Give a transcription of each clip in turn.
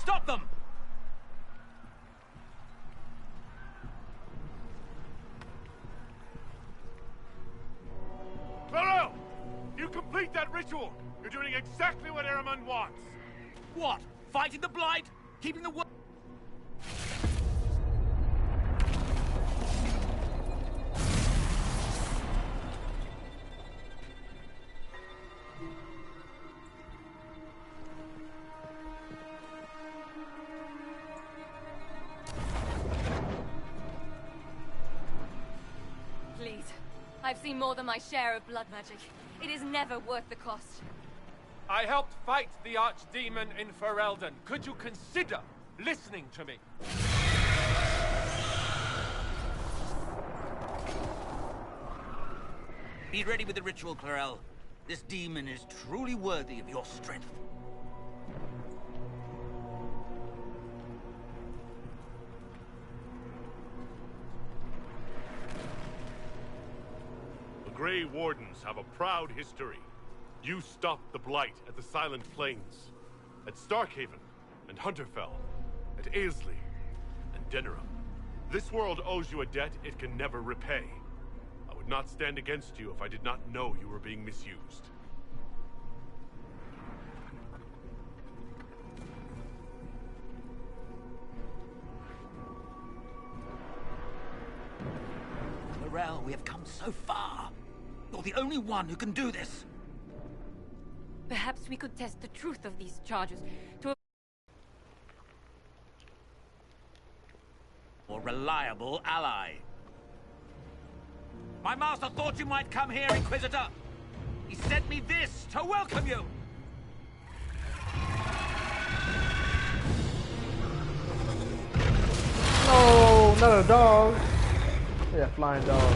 Stop them! Clarel! You complete that ritual! You're doing exactly what Eramund wants! What? Fighting the Blight? Keeping the world... Please. I've seen more than my share of blood magic. It is never worth the cost. I helped fight the Archdemon in Ferelden. Could you consider listening to me? Be ready with the ritual, Clarel. This demon is truly worthy of your strength. The Grey Wardens have a proud history. You stopped the Blight at the Silent Plains, at Starkhaven and Hunterfell, at Aesley and Denerim. This world owes you a debt it can never repay. I would not stand against you if I did not know you were being misused. Clarel, we have come so far. You're the only one who can do this. Perhaps we could test the truth of these charges to... A reliable ally. My master thought you might come here, Inquisitor. He sent me this to welcome you. No, not a dog. Yeah, flying dog.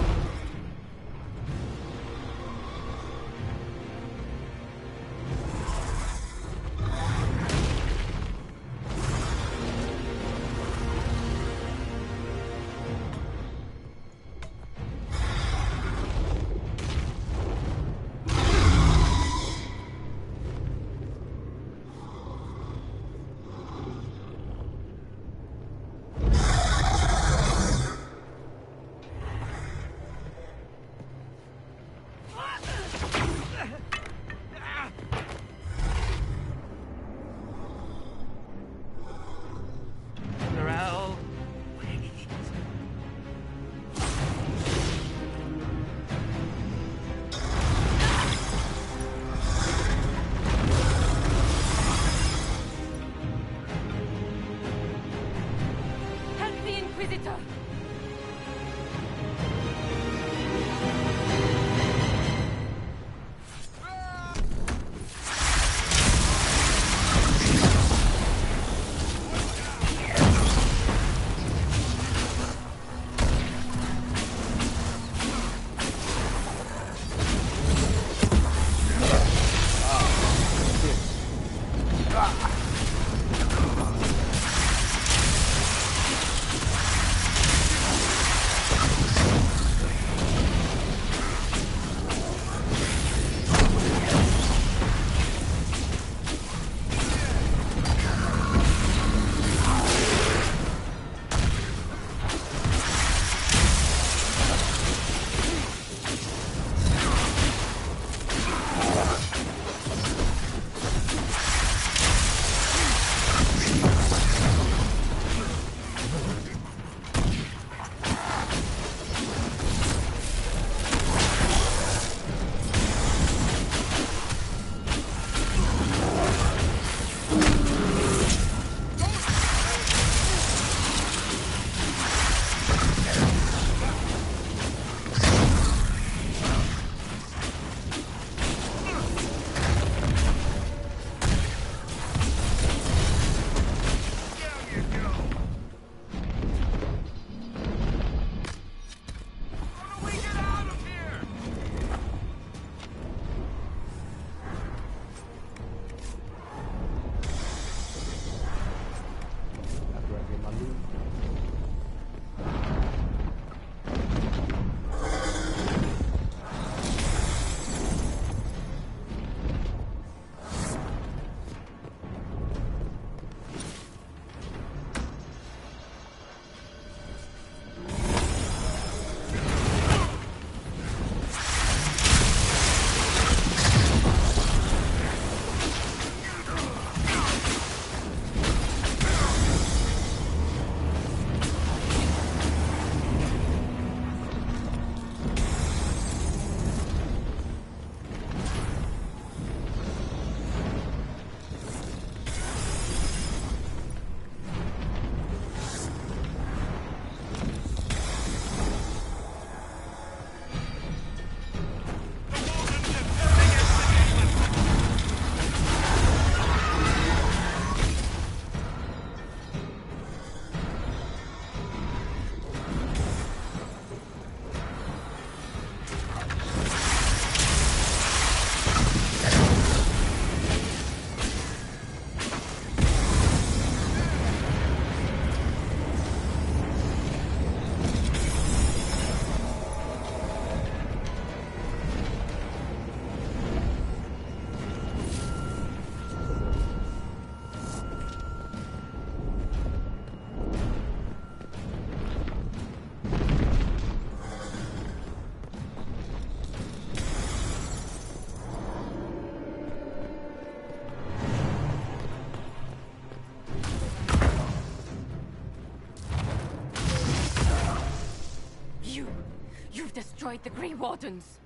fight the Grey Wardens.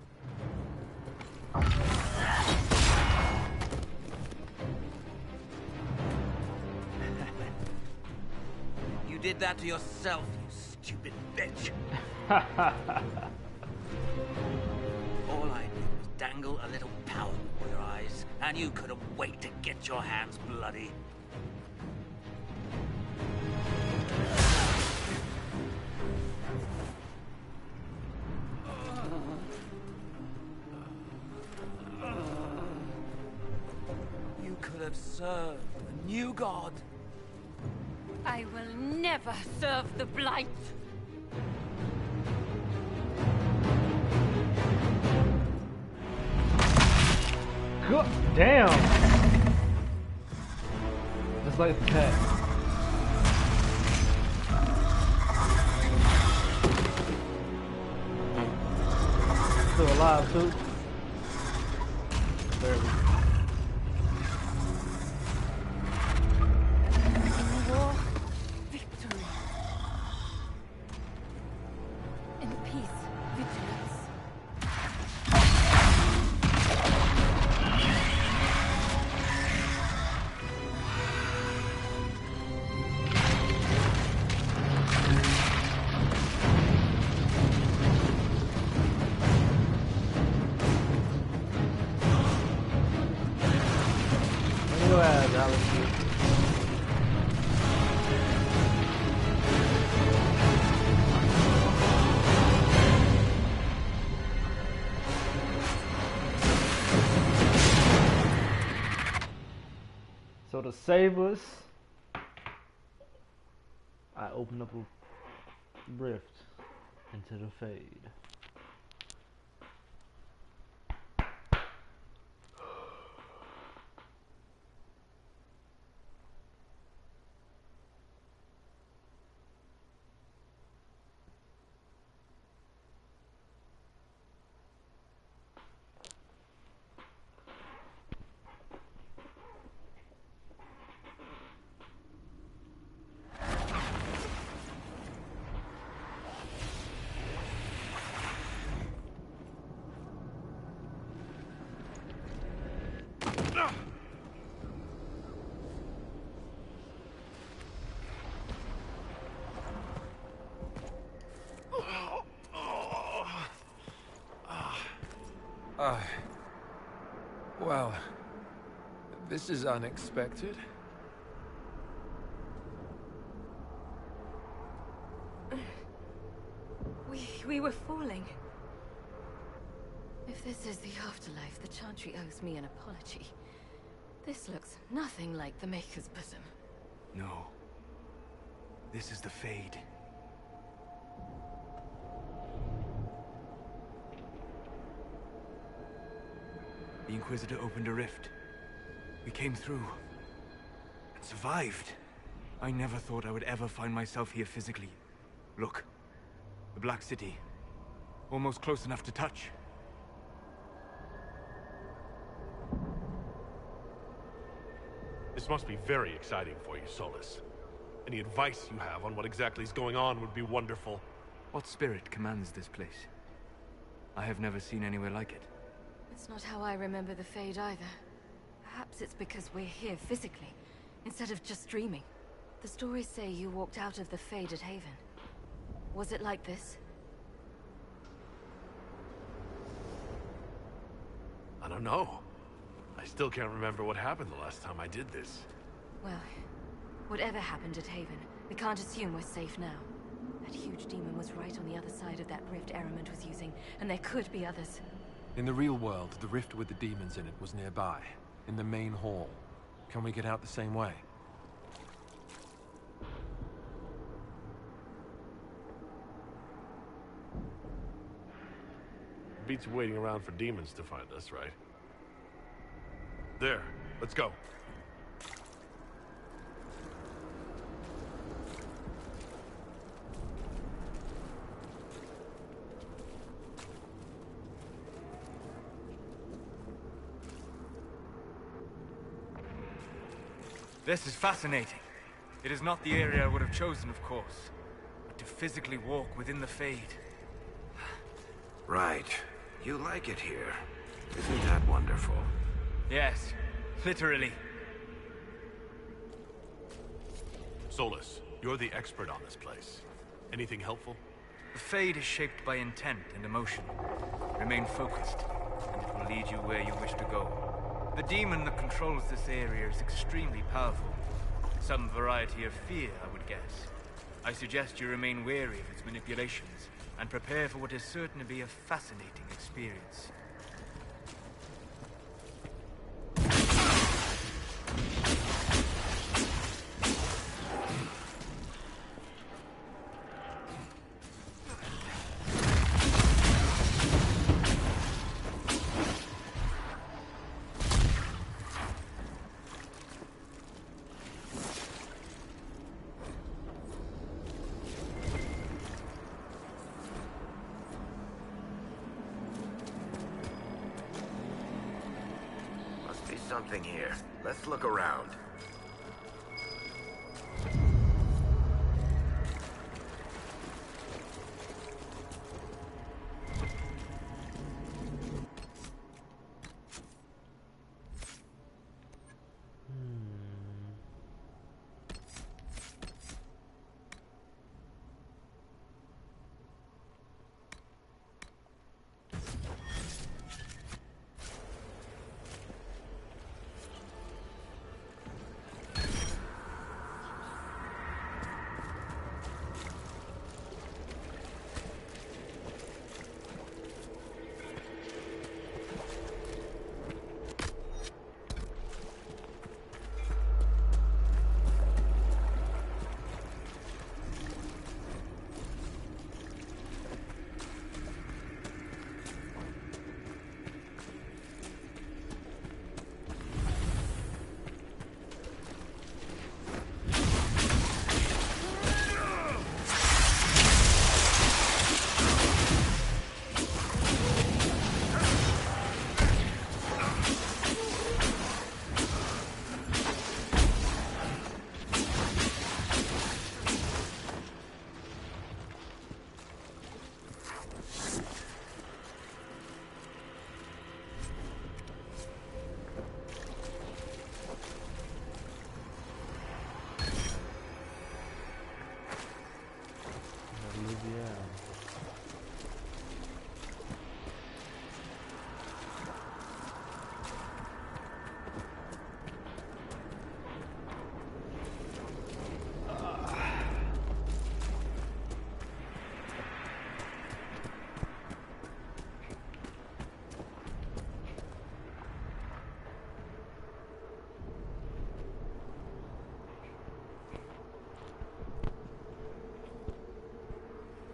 You did that to yourself, you stupid bitch. All I did was dangle a little power before your eyes, and you couldn't wait to get your hands bloody. You could have served a new god. I will never serve the Blight. God damn! Just like the cat. Still alive too. Barely. War, victory. In peace, vigilance. Go ahead, Alex. So to save us, I open up a rift into the Fade. Well, this is unexpected. We were falling. If this is the afterlife, the Chantry owes me an apology. This looks nothing like the Maker's bosom. No. This is the Fade. The Inquisitor opened a rift. We came through. And survived. I never thought I would ever find myself here physically. Look. The Black City. Almost close enough to touch. This must be very exciting for you, Solus. Any advice you have on what exactly is going on would be wonderful. What spirit commands this place? I have never seen anywhere like it. It's not how I remember the Fade either. Perhaps it's because we're here physically, instead of just dreaming. The stories say you walked out of the Fade at Haven. Was it like this? I don't know. I still can't remember what happened the last time I did this. Well, whatever happened at Haven, we can't assume we're safe now. That huge demon was right on the other side of that rift Ehrman was using, and there could be others. In the real world, the rift with the demons in it was nearby, in the main hall. Can we get out the same way? Beats waiting around for demons to find us, right? There, let's go. This is fascinating. It is not the area I would have chosen, of course. But to physically walk within the Fade... Right. You like it here. Isn't that wonderful? Yes, literally. Solus, you're the expert on this place. Anything helpful? The Fade is shaped by intent and emotion. Remain focused, and it will lead you where you wish to go. The demon that controls this area is extremely powerful. Some variety of fear, I would guess. I suggest you remain wary of its manipulations, and prepare for what is certain to be a fascinating experience. Something here. Let's look around.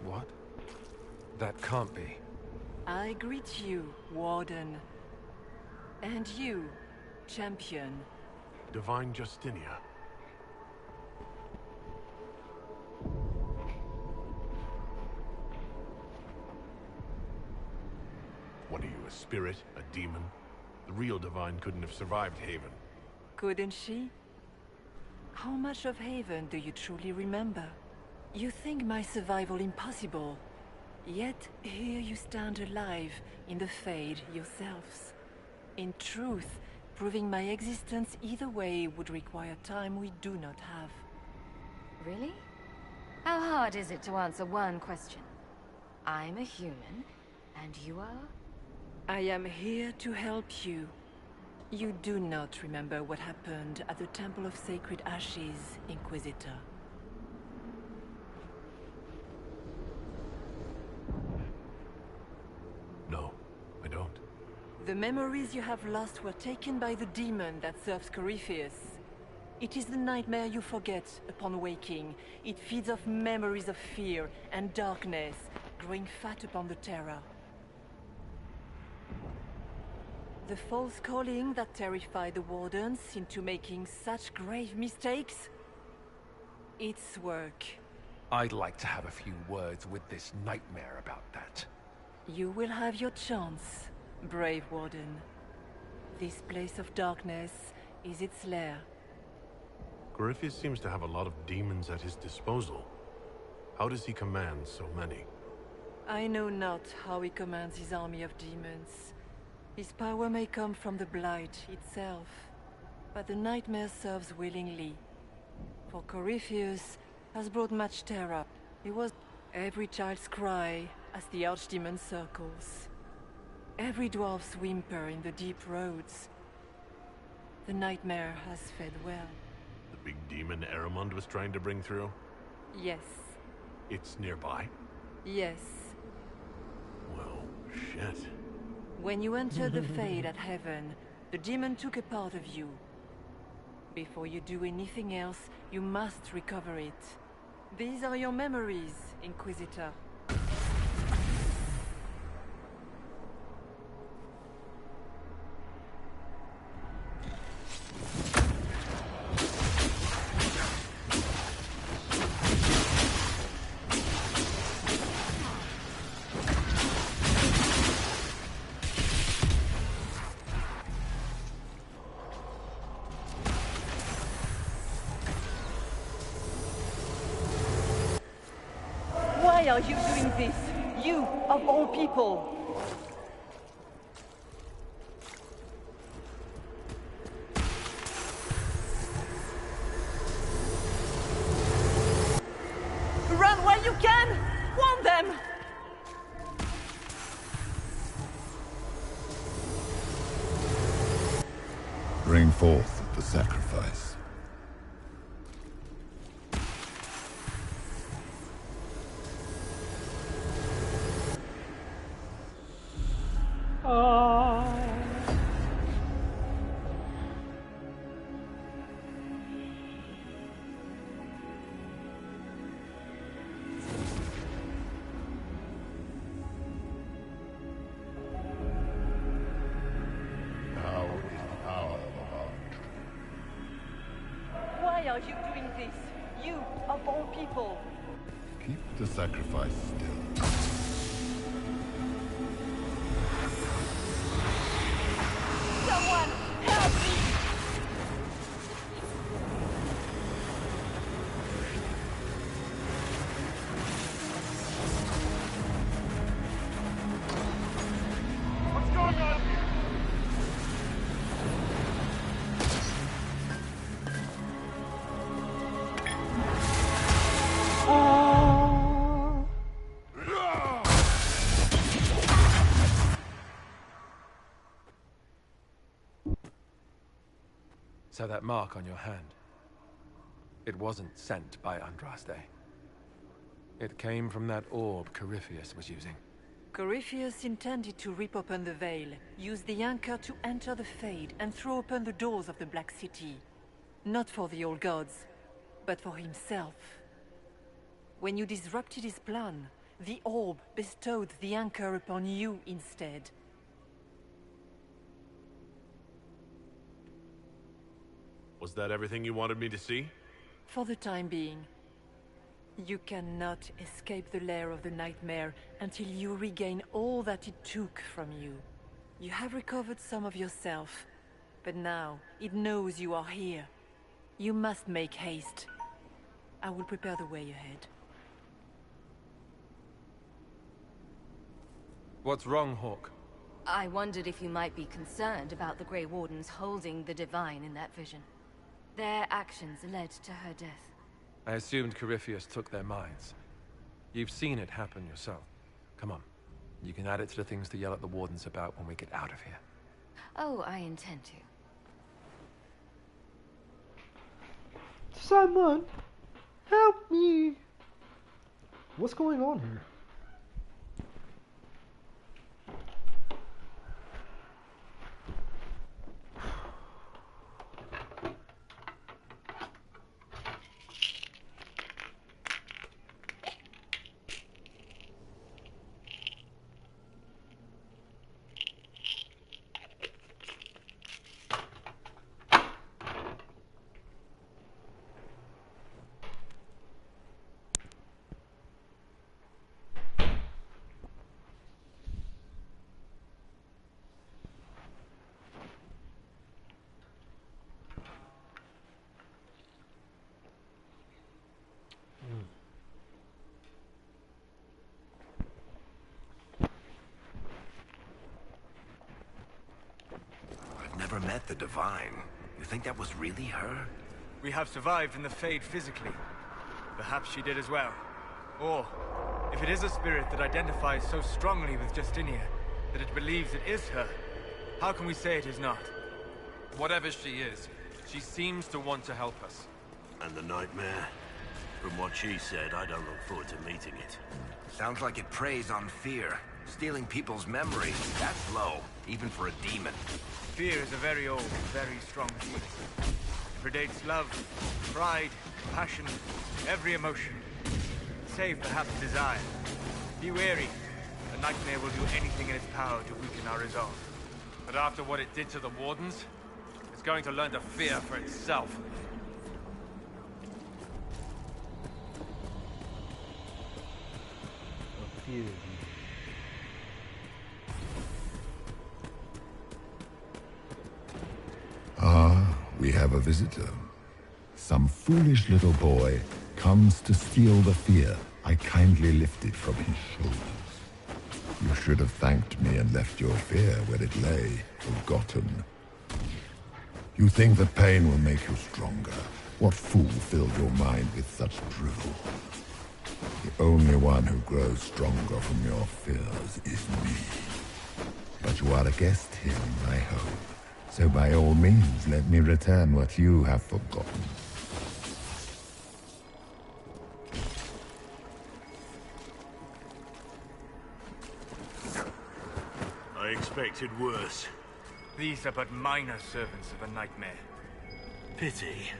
What? That can't be. I greet you, Warden. And you, Champion. Divine Justinia. What are you, a spirit? A demon? The real Divine couldn't have survived Haven. Couldn't she? How much of Haven do you truly remember? You think my survival impossible, yet here you stand alive in the Fade yourselves. In truth, proving my existence either way would require time we do not have. Really? How hard is it to answer one question? I'm a human, and you are? I am here to help you. You do not remember what happened at the Temple of Sacred Ashes, Inquisitor. No, I don't. The memories you have lost were taken by the demon that serves Corypheus. It is the nightmare you forget upon waking. It feeds off memories of fear and darkness, growing fat upon the terror. The false calling that terrified the Wardens into making such grave mistakes? Its work. I'd like to have a few words with this nightmare about that. You will have your chance, brave Warden. This place of darkness is its lair. Corypheus seems to have a lot of demons at his disposal. How does he command so many? I know not how he commands his army of demons. His power may come from the Blight itself, but the nightmare serves willingly. For Corypheus has brought much terror. He was every child's cry as the archdemon circles. Every dwarf's whimper in the deep roads. The nightmare has fed well. The big demon Aramond was trying to bring through? Yes. It's nearby? Yes. Well, shit. When you entered the Fade at Heaven, the demon took a part of you. Before you do anything else, you must recover it. These are your memories, Inquisitor. Why are you doing this? You, of all people! Run while you can! Warn them! Bring forth the sacrifice. Why are you doing this? You, of all people! Keep the sacrifice still. Someone, help me! What's going on here? So that mark on your hand, it wasn't sent by Andraste. It came from that orb Corypheus was using. Corypheus intended to rip open the veil, use the anchor to enter the Fade, and throw open the doors of the Black City. Not for the old gods, but for himself. When you disrupted his plan, the orb bestowed the anchor upon you instead. Was that everything you wanted me to see? For the time being. You cannot escape the lair of the nightmare until you regain all that it took from you. You have recovered some of yourself, but now it knows you are here. You must make haste. I will prepare the way ahead. What's wrong, Hawk? I wondered if you might be concerned about the Grey Wardens holding the Divine in that vision. Their actions led to her death. I assumed Corypheus took their minds. You've seen it happen yourself. Come on. You can add it to the things to yell at the Wardens about when we get out of here. Oh, I intend to. Someone, help me! What's going on here? the Divine. You think that was really her? We have survived in the Fade physically. Perhaps she did as well. Or, if it is a spirit that identifies so strongly with Justinia that it believes it is her, how can we say it is not? Whatever she is, she seems to want to help us. And the nightmare? From what she said, I don't look forward to meeting it. Sounds like it preys on fear. Stealing people's memories. That's low, even for a demon. Fear is a very old, very strong feeling. It predates love, pride, passion, every emotion. Save perhaps desire. Be wary. The nightmare will do anything in its power to weaken our resolve. But after what it did to the Wardens, it's going to learn to fear for itself. A few of you. Ah, we have a visitor. Some foolish little boy comes to steal the fear I kindly lifted from his shoulders. You should have thanked me and left your fear where it lay, forgotten. You think that pain will make you stronger. What fool filled your mind with such drivel? The only one who grows stronger from your fears is me. But you are a guest here, I hope. So by all means, let me return what you have forgotten. I expected worse. These are but minor servants of a nightmare. Pity.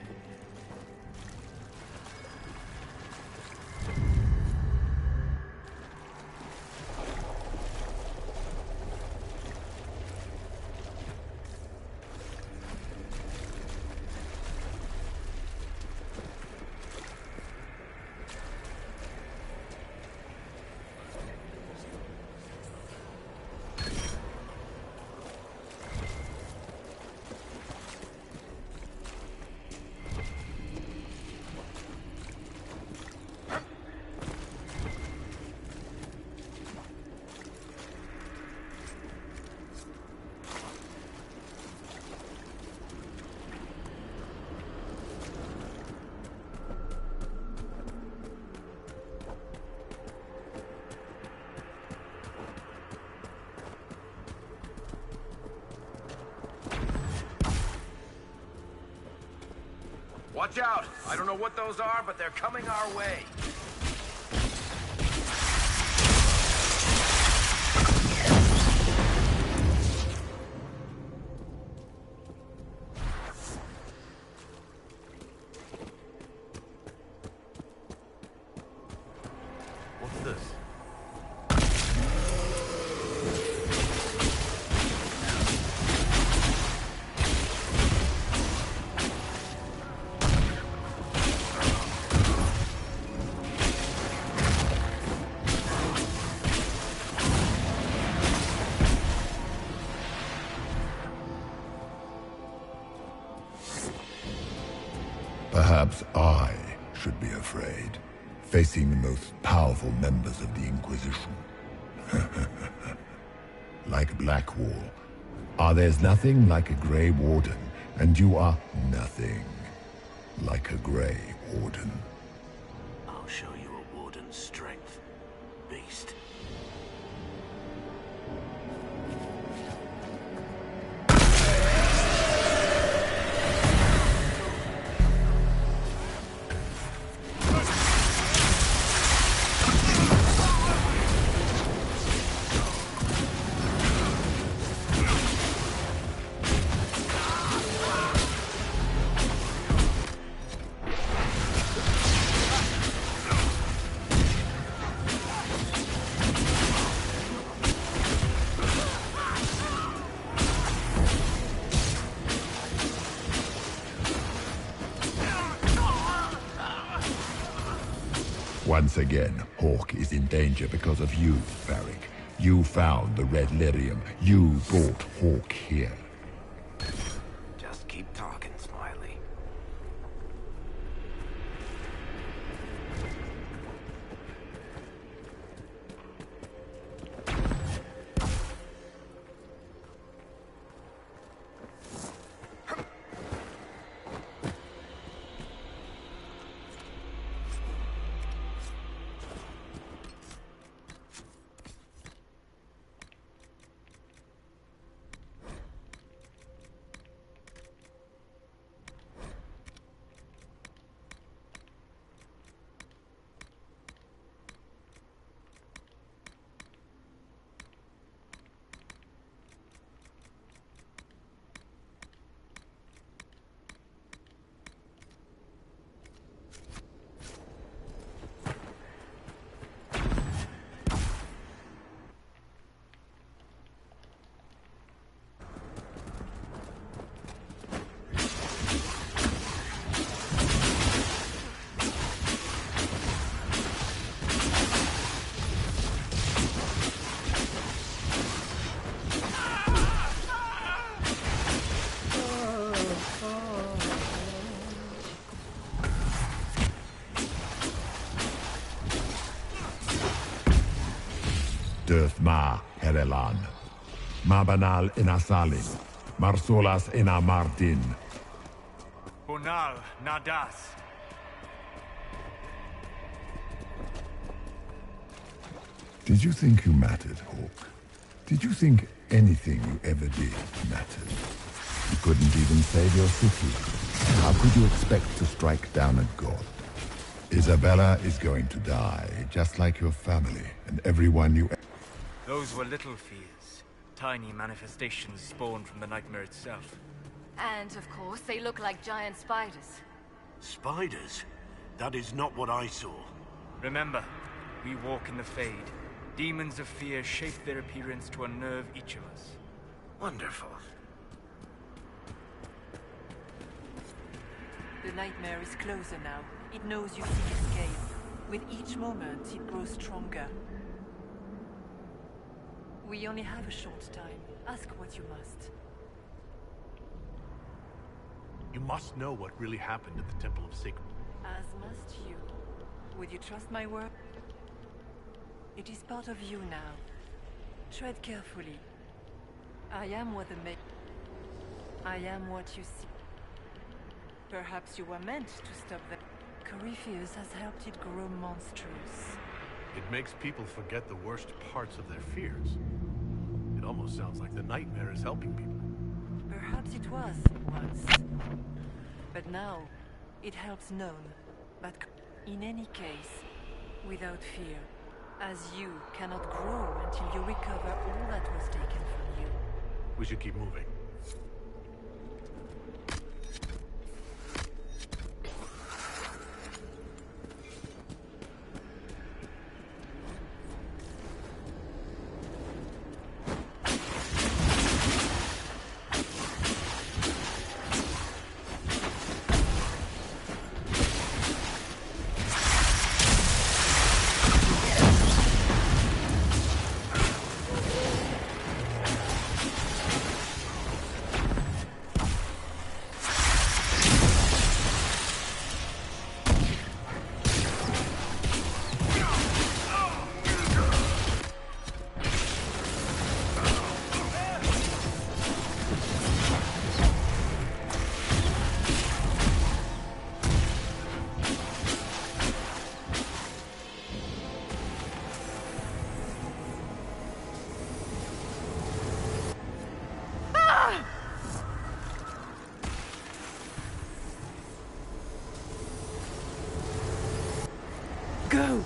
Watch out! I don't know what those are, but they're coming our way. What's this? Perhaps I should be afraid, facing the most powerful members of the Inquisition. Like Blackwall. There's nothing like a Grey Warden, and you are nothing like a Grey Warden. I'll show you a warden's strength, beast. Once again, Hawk is in danger because of you, Varric. You found the Red Lyrium. You brought Hawk here. Just keep talking, Smiley. Dirth Ma Herelan. Mabanal Inasalin. Marsolas Ina Martin. Bonal Nadas. Did you think you mattered, Hawk? Did you think anything you ever did mattered? You couldn't even save your city. How could you expect to strike down a god? Isabella is going to die, just like your family and everyone you... Those were little fears. Tiny manifestations spawned from the nightmare itself. And, of course, they look like giant spiders. Spiders? That is not what I saw. Remember, we walk in the Fade. Demons of fear shape their appearance to unnerve each of us. Wonderful. The nightmare is closer now. It knows you seek escape. With each moment, it grows stronger. We only have a short time. Ask what you must. You must know what really happened at the Temple of Sacred. As must you. Would you trust my word? It is part of you now. Tread carefully. I am what I am what you see. Perhaps you were meant to stop them. Corypheus has helped it grow monstrous. It makes people forget the worst parts of their fears. It almost sounds like the nightmare is helping people. Perhaps it was once. But now, it helps none. But in any case, without fear, as you cannot grow until you recover all that was taken from you. We should keep moving. Go!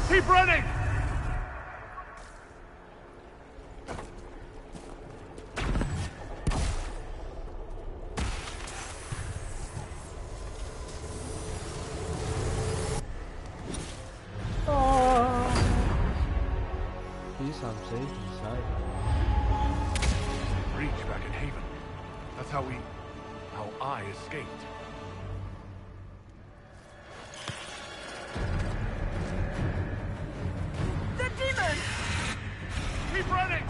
Keep running! Please, I'm safe inside. Breach back in Haven. That's how I escaped. The demon! Keep running!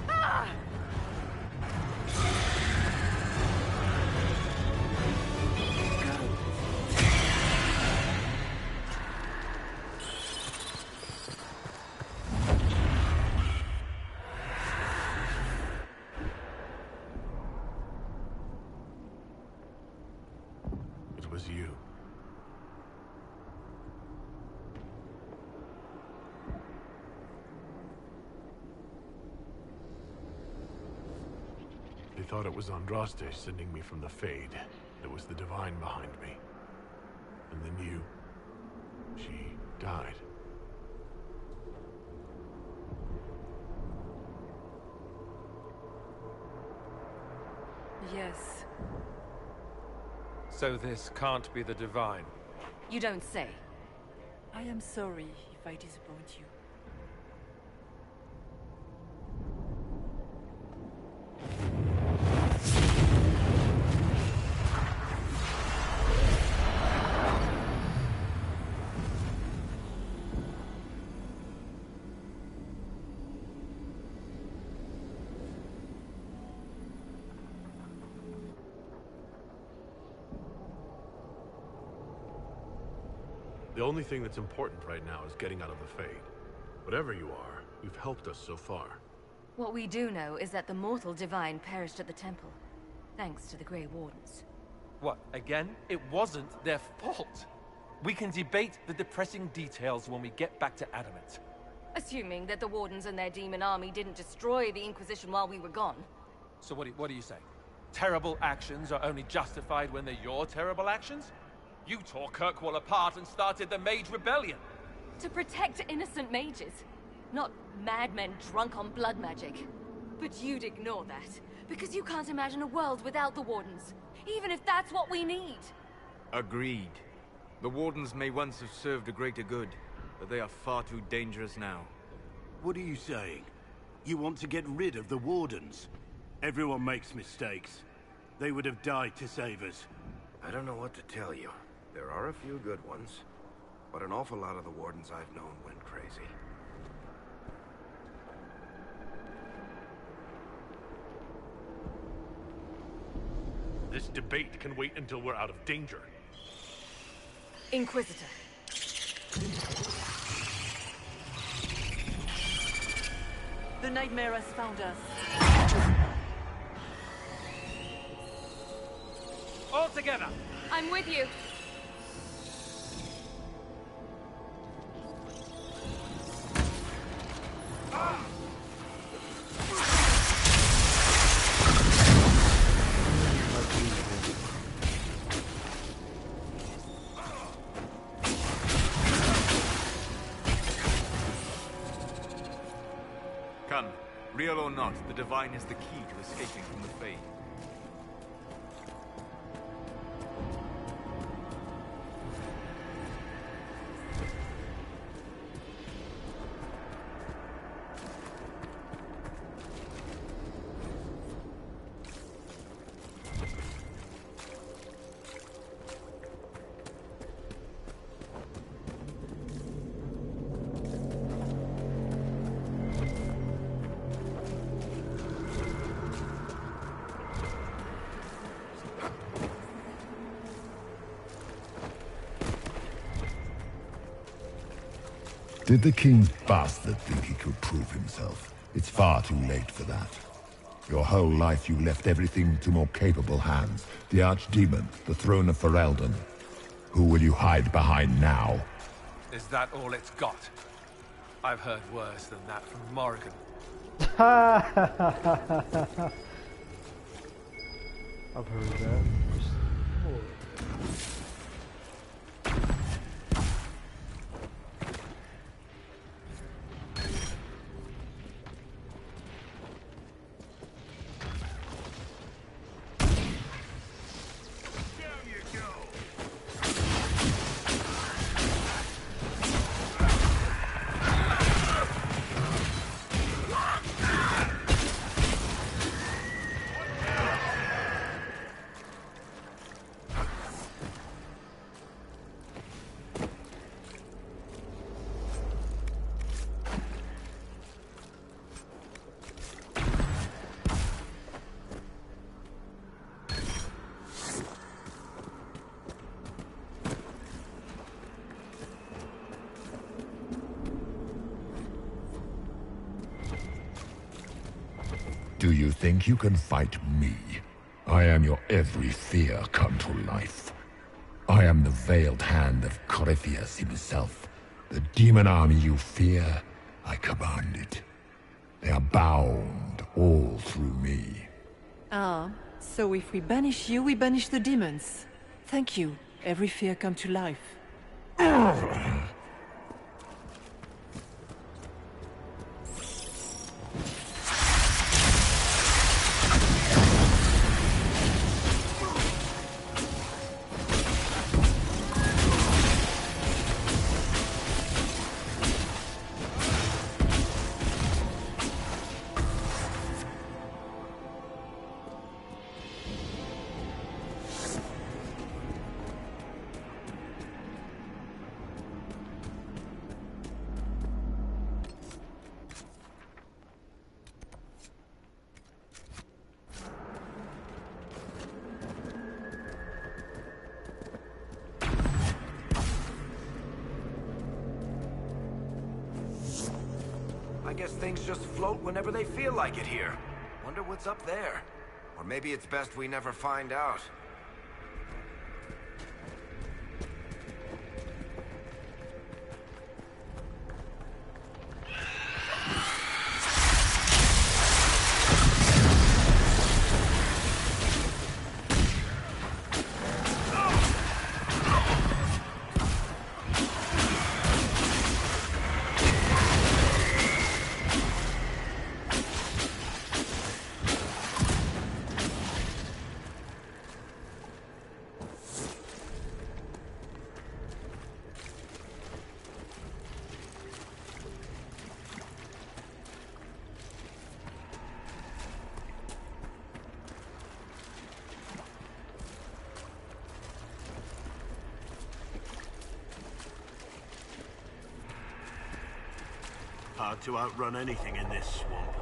Ah! It was you. They thought it was Andraste sending me from the Fade. It was the Divine behind me. And then you... she died. Yes. So this can't be the Divine. You don't say. I am sorry if I disappoint you. The only thing that's important right now is getting out of the Fade. Whatever you are, you've helped us so far. What we do know is that the mortal divine perished at the temple, thanks to the Grey Wardens. What, again? It wasn't their fault. We can debate the depressing details when we get back to Adamant. Assuming that the Wardens and their demon army didn't destroy the Inquisition while we were gone. So what do you say? Terrible actions are only justified when they're your terrible actions? You tore Kirkwall apart and started the Mage Rebellion. To protect innocent mages, not madmen drunk on blood magic. But you'd ignore that, because you can't imagine a world without the Wardens, even if that's what we need. Agreed. The Wardens may once have served a greater good, but they are far too dangerous now. What are you saying? You want to get rid of the Wardens? Everyone makes mistakes. They would have died to save us. I don't know what to tell you. There are a few good ones, but an awful lot of the Wardens I've known went crazy. This debate can wait until we're out of danger. Inquisitor. The nightmare has found us. All together! I'm with you. Come, real or not, the Divine is the key to escaping from the Fade. Did the king's bastard think he could prove himself? It's far too late for that. Your whole life you left everything to more capable hands. The Archdemon, the throne of Ferelden. Who will you hide behind now? Is that all it's got? I've heard worse than that from Morrigan. I've heard that. Do you think you can fight me? I am your every fear come to life. I am the veiled hand of Corypheus himself. The demon army you fear, I command it. They are bound all through me. Ah, so if we banish you, we banish the demons. Thank you. Every fear come to life. guess things just float whenever they feel like it here. Wonder what's up there. Or maybe it's best we never find out. Hard to outrun anything in this swamp.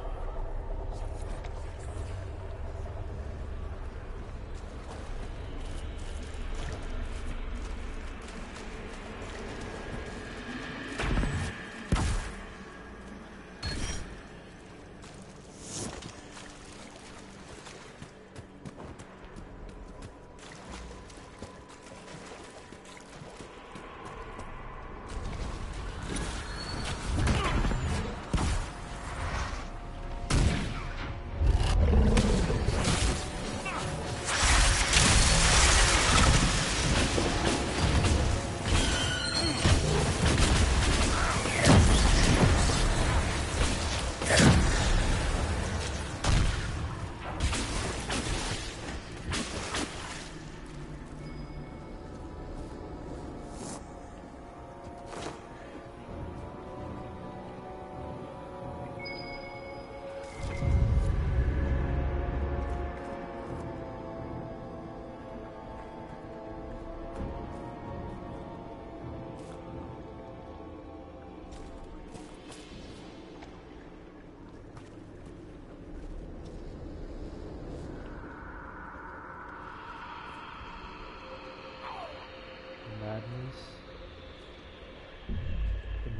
Madness,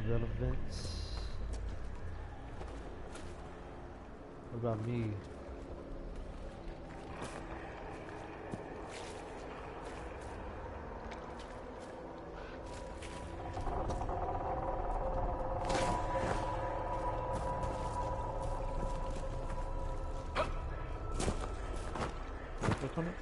irrelevance. What about me? Click on it.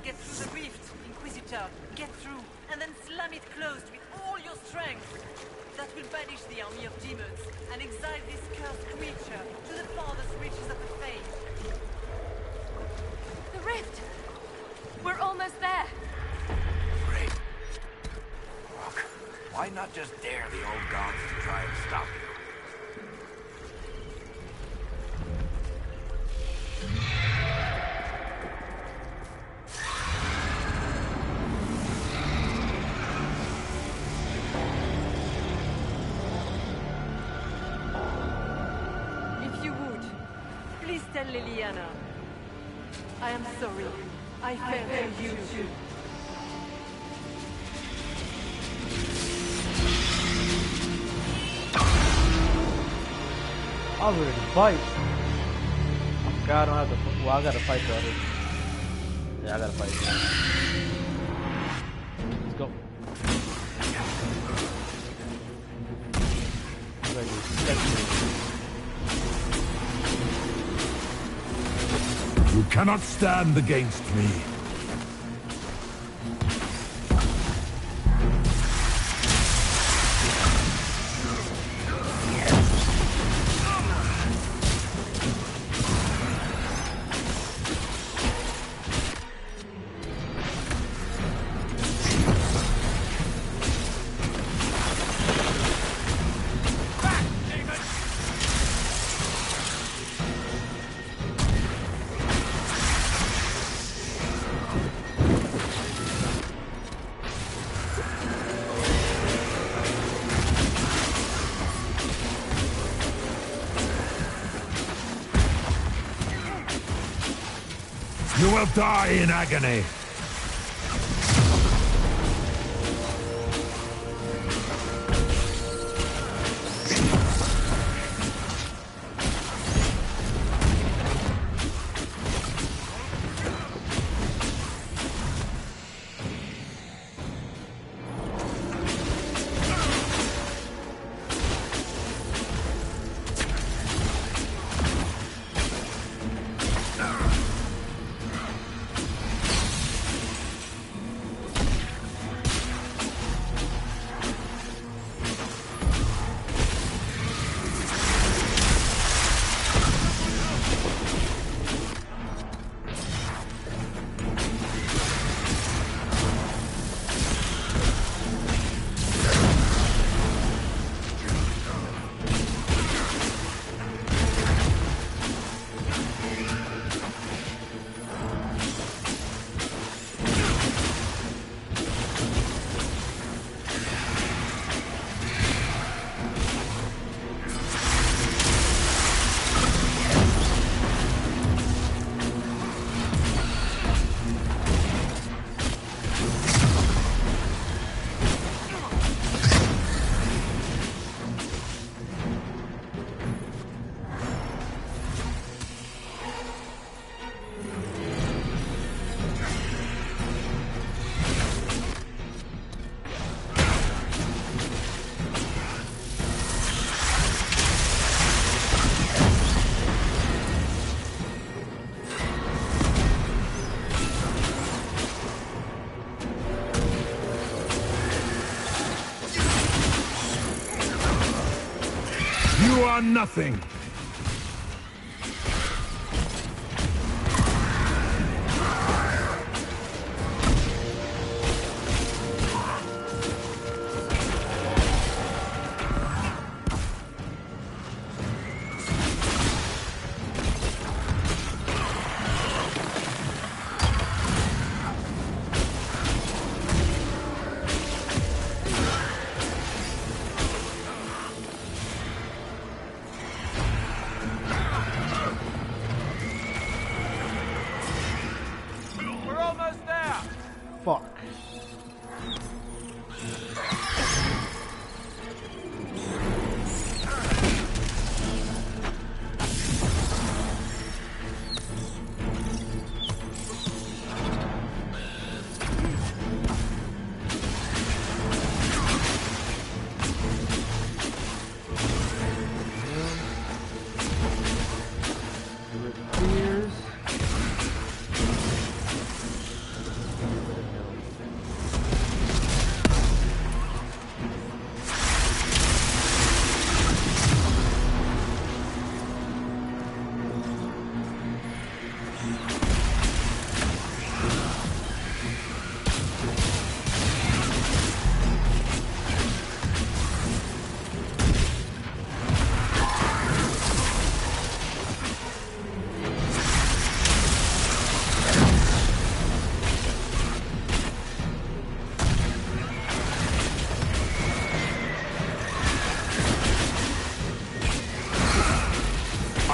get through the rift, Inquisitor. Get through, and then slam it closed with all your strength. That will banish the army of demons and exile this cursed creature to the farthest reaches of the Fade. The rift! We're almost there! Great. Look, why not just dare the old gods to try and stop you? If you would, please tell Liliana. I am sorry. I fell for you too. I was ready to fight. God, I don't have to. Well, I gotta fight the others. Yeah, I gotta fight. Let's go. You cannot stand against me. You will die in agony. You are nothing.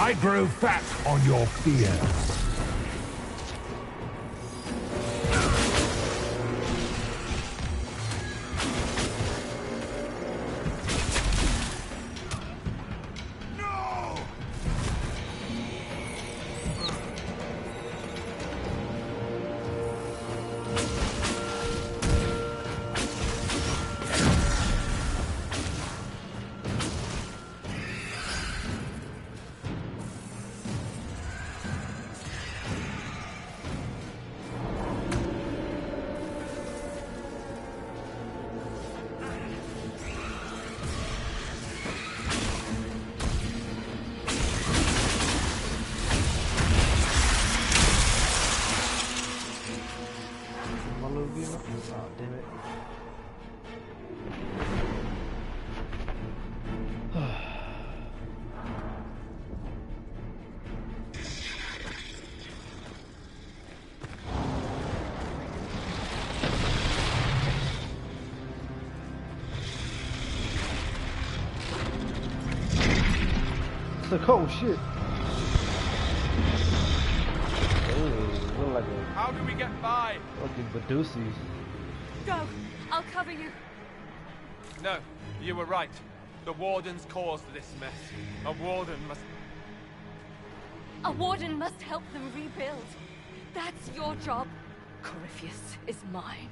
I grow fat on your fear. Oh, damn it. It's like, oh shit. Ooh, look like a How do we get by? fucking Badusi's. Go! I'll cover you. No, you were right. The Wardens caused this mess. A Warden must... A Warden must help them rebuild. That's your job. Corypheus is mine.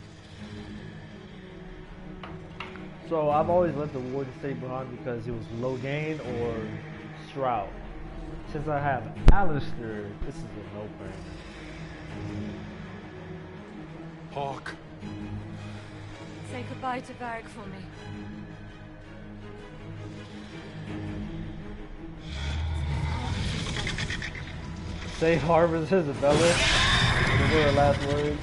So I've always let the Warden stay behind because it was Logain or Shroud. Since I have Alistair, this is a no-brainer. Hawk. Say goodbye to Varric for me. Safe harbors Isabella. Those were her last words.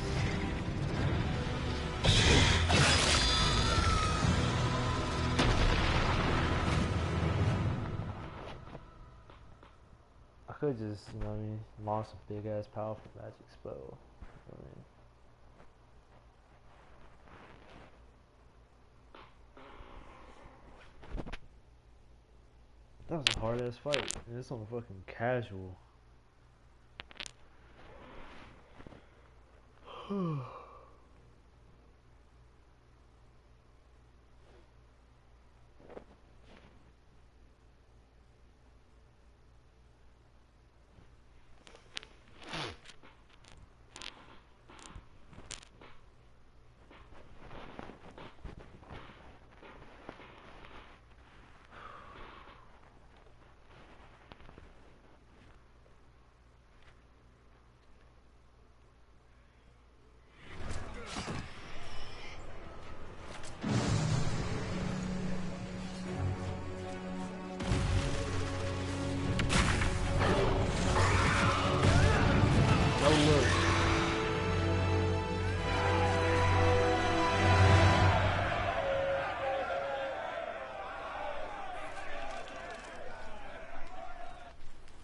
I could just, you know what I mean, launch a big ass powerful magic spell. You know what I mean? That was a hard ass fight. And it's on fucking casual.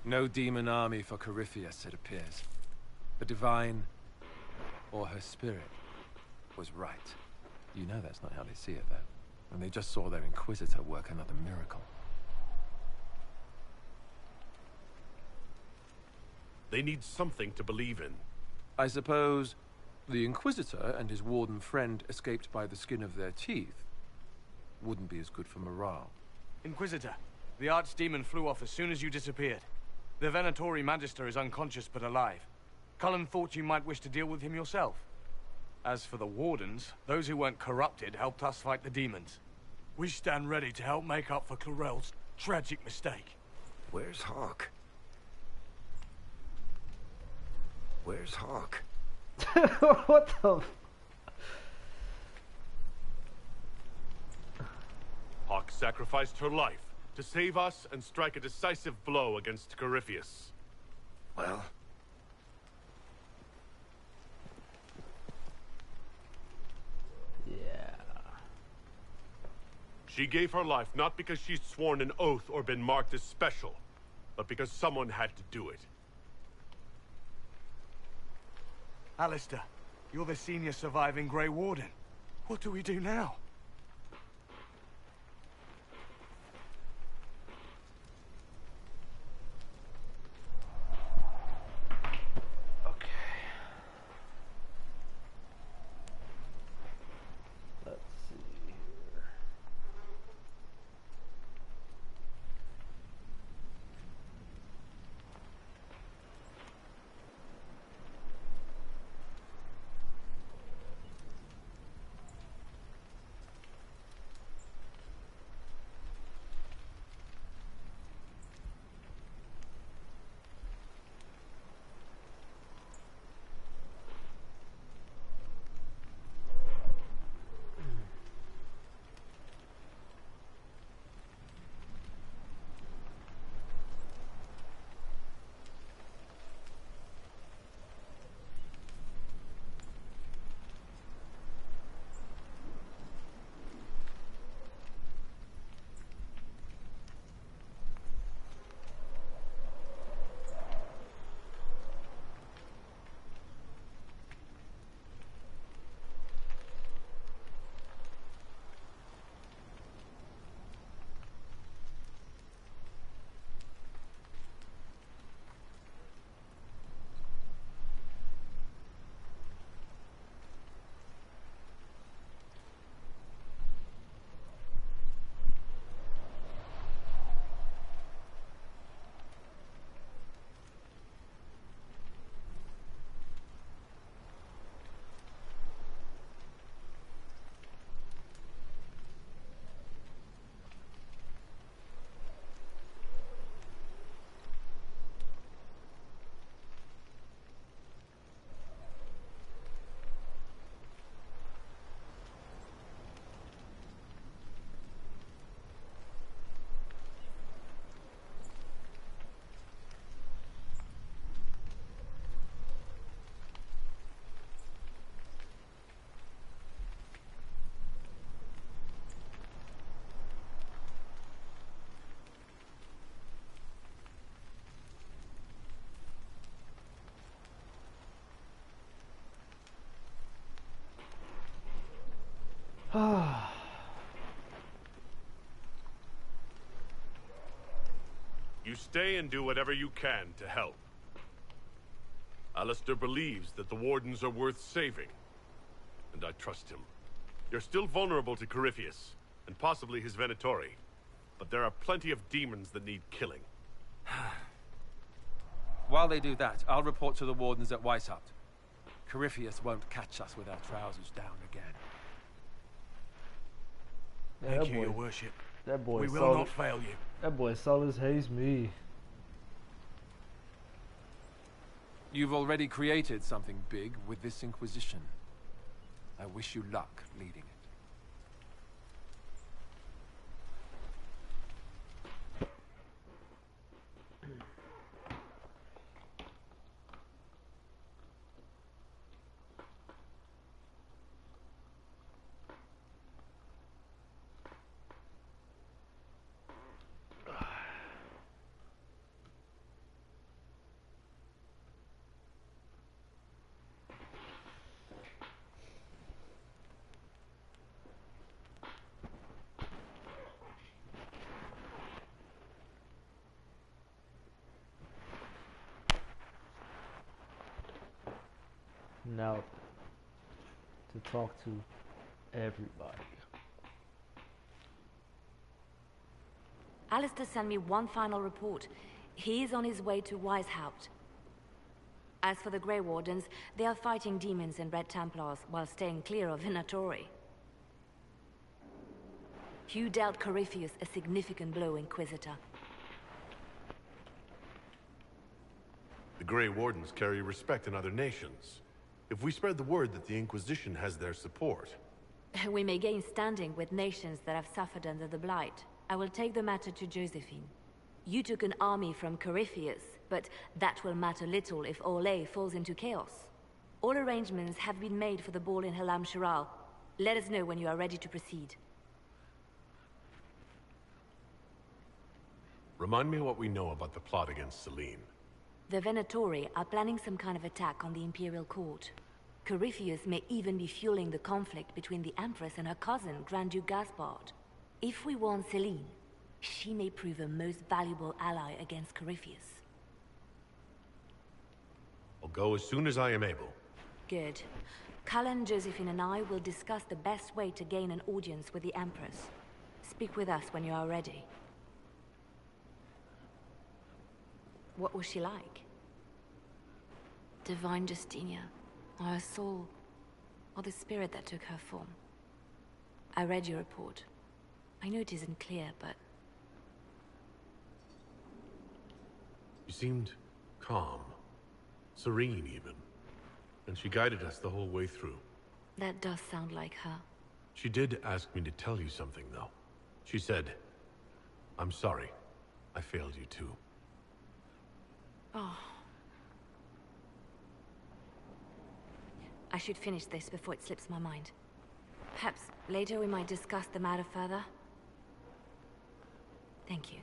No demon army for Corypheus, it appears. The Divine, or her spirit, was right. You know that's not how they see it, though. And they just saw their Inquisitor work another miracle. They need something to believe in. I suppose the Inquisitor and his Warden friend escaped by the skin of their teeth wouldn't be as good for morale. Inquisitor, the Archdemon flew off as soon as you disappeared. The Venatori Magister is unconscious but alive. Cullen thought you might wish to deal with him yourself. As for the Wardens, those who weren't corrupted helped us fight the demons. We stand ready to help make up for Clarel's tragic mistake. Where's Hawk? Where's Hawk? What the Hawk sacrificed her life to save us and strike a decisive blow against Corypheus. Well? Yeah. She gave her life not because she'd sworn an oath or been marked as special, but because someone had to do it. Alistair, you're the senior surviving Grey Warden. What do we do now? stay and do whatever you can to help. Alistair believes that the Wardens are worth saving, and I trust him. You're still vulnerable to Corypheus, and possibly his Venatori, but there are plenty of demons that need killing. While they do that, I'll report to the Wardens at Weishaupt. Corypheus won't catch us with our trousers down again. Yeah, Thank you, your worship. That boy we will not fail you. That boy Solus hates me. You've already created something big with this Inquisition. I wish you luck leading it. Now to talk to everybody. Alistair sent me one final report. He is on his way to Weishaupt. As for the Grey Wardens, they are fighting demons and Red Templars while staying clear of Venatori. You dealt Corypheus a significant blow, Inquisitor. The Grey Wardens carry respect in other nations. If we spread the word that the Inquisition has their support... We may gain standing with nations that have suffered under the Blight. I will take the matter to Josephine. You took an army from Corypheus, but that will matter little if Orlais falls into chaos. All arrangements have been made for the ball in Halam Shiral. Let us know when you are ready to proceed. Remind me what we know about the plot against Selene. The Venatori are planning some kind of attack on the Imperial Court. Corypheus may even be fueling the conflict between the Empress and her cousin, Grand Duke Gaspard. If we warn Selene, she may prove a most valuable ally against Corypheus. I'll go as soon as I am able. Good. Cullen, Josephine and I will discuss the best way to gain an audience with the Empress. Speak with us when you are ready. What was she like? Divine Justinia, or her soul, or the spirit that took her form. I read your report. I know it isn't clear, but... You seemed calm, serene even, and she guided us the whole way through. That does sound like her. She did ask me to tell you something, though. She said, "I'm sorry. I failed you too." Oh. I should finish this before it slips my mind. Perhaps later we might discuss the matter further. Thank you.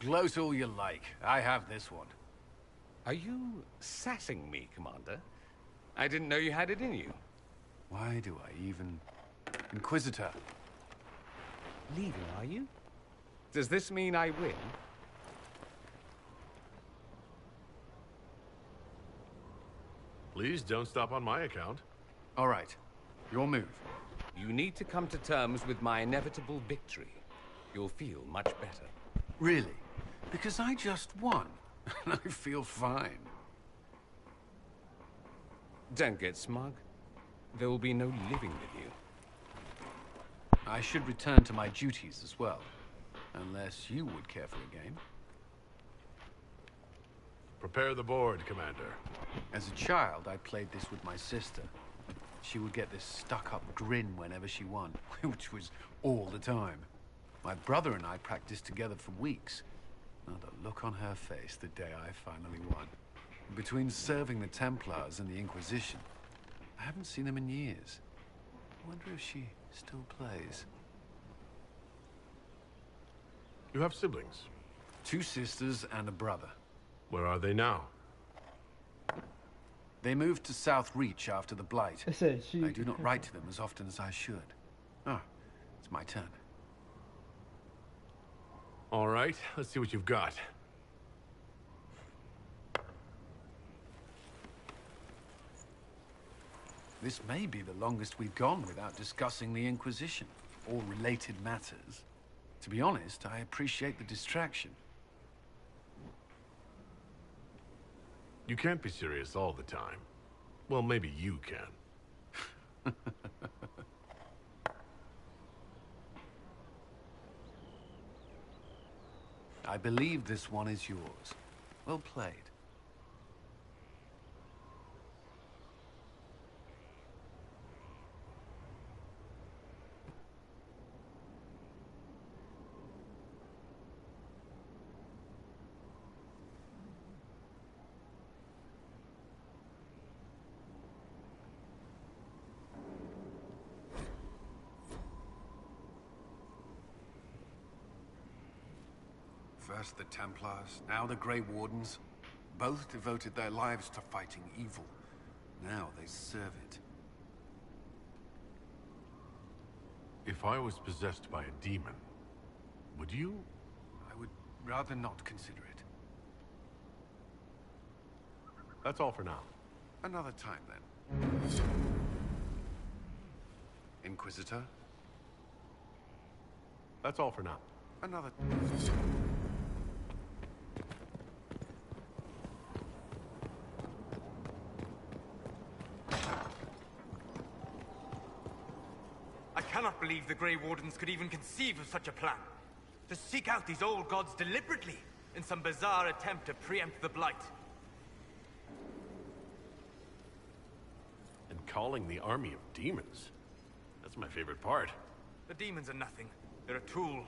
Gloat all you like. I have this one. Are you sassing me, Commander? I didn't know you had it in you. Why do I even... Inquisitor. Leaving, are you? Does this mean I win? Please don't stop on my account. All right. Your move. You need to come to terms with my inevitable victory. You'll feel much better. Really? Because I just won, and I feel fine. Don't get smug. There will be no living with you. I should return to my duties as well. Unless you would care for a game. Prepare the board, Commander. As a child, I played this with my sister. She would get this stuck-up grin whenever she won, which was all the time. My brother and I practiced together for weeks. Oh, the look on her face the day I finally won. Between serving the Templars and the Inquisition, I haven't seen them in years. I wonder if she still plays. You have siblings? 2 sisters and a brother. Where are they now? They moved to South Reach after the Blight. I said she... I do not write to them as often as I should. Ah, it's my turn. All right, let's see what you've got. This may be the longest we've gone without discussing the Inquisition, or related matters. To be honest, I appreciate the distraction. You can't be serious all the time. Well, maybe you can. I believe this one is yours. Well played. First the Templars, now the Grey Wardens. Both devoted their lives to fighting evil. Now they serve it. If I was possessed by a demon, would you? I would rather not consider it. That's all for now. Another time, then. Inquisitor? That's all for now. Another... I cannot believe the Grey Wardens could even conceive of such a plan. To seek out these old gods deliberately, in some bizarre attempt to preempt the Blight. And calling the army of demons. That's my favorite part. The demons are nothing. They're a tool.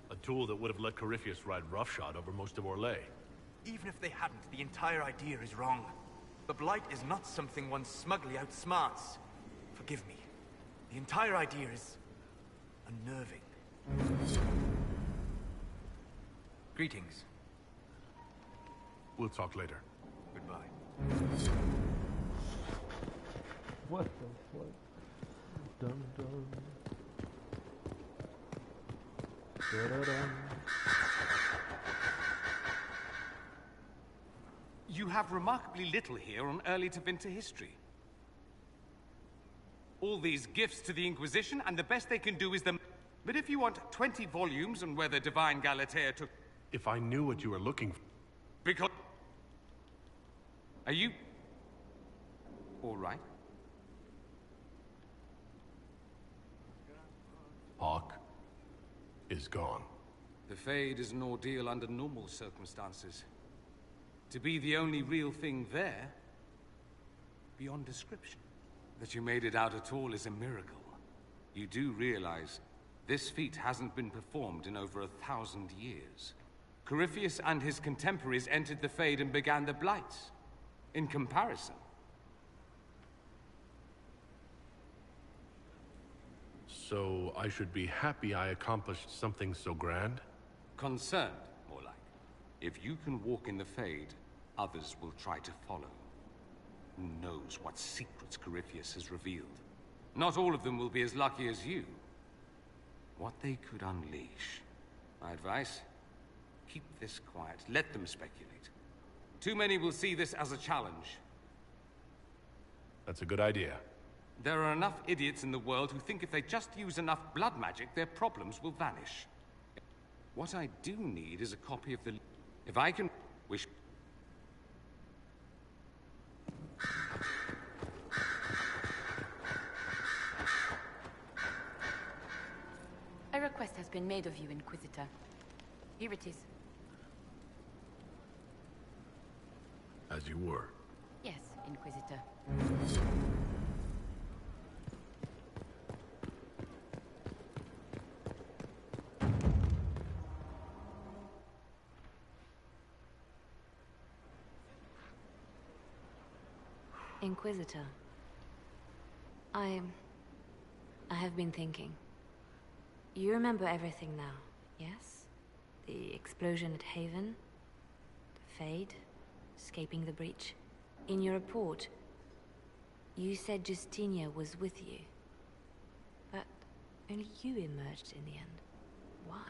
A tool that would have let Corypheus ride roughshod over most of Orlais. Even if they hadn't, the entire idea is wrong. The Blight is not something one smugly outsmarts. Forgive me. The entire idea is... unnerving. Greetings. We'll talk later. Goodbye. What the fuck? Dum dum. Da-da-dum. You have remarkably little here on early Tevinter history. All these gifts to the Inquisition, and the best they can do is them. But if you want 20 volumes on whether Divine Galatea took... If I knew what you were looking for... Because... Are you... all right? Hawk is gone. The Fade is an ordeal under normal circumstances. To be the only real thing there, beyond description. That you made it out at all is a miracle. You do realize this feat hasn't been performed in over 1,000 years. Corypheus and his contemporaries entered the Fade and began the Blights. In comparison. So I should be happy I accomplished something so grand? Concerned, more like. If you can walk in the Fade, others will try to follow. Who knows what secrets Corypheus has revealed? Not all of them will be as lucky as you. What they could unleash. My advice? Keep this quiet. Let them speculate. Too many will see this as a challenge. That's a good idea. There are enough idiots in the world who think if they just use enough blood magic, their problems will vanish. What I do need is a copy of the... If I can wish... A request has been made of you, Inquisitor. Here it is. As you were. Yes, Inquisitor. Inquisitor. I have been thinking. You remember everything now, yes? The explosion at Haven, the Fade, escaping the breach. In your report, you said Justinia was with you. But only you emerged in the end. Why?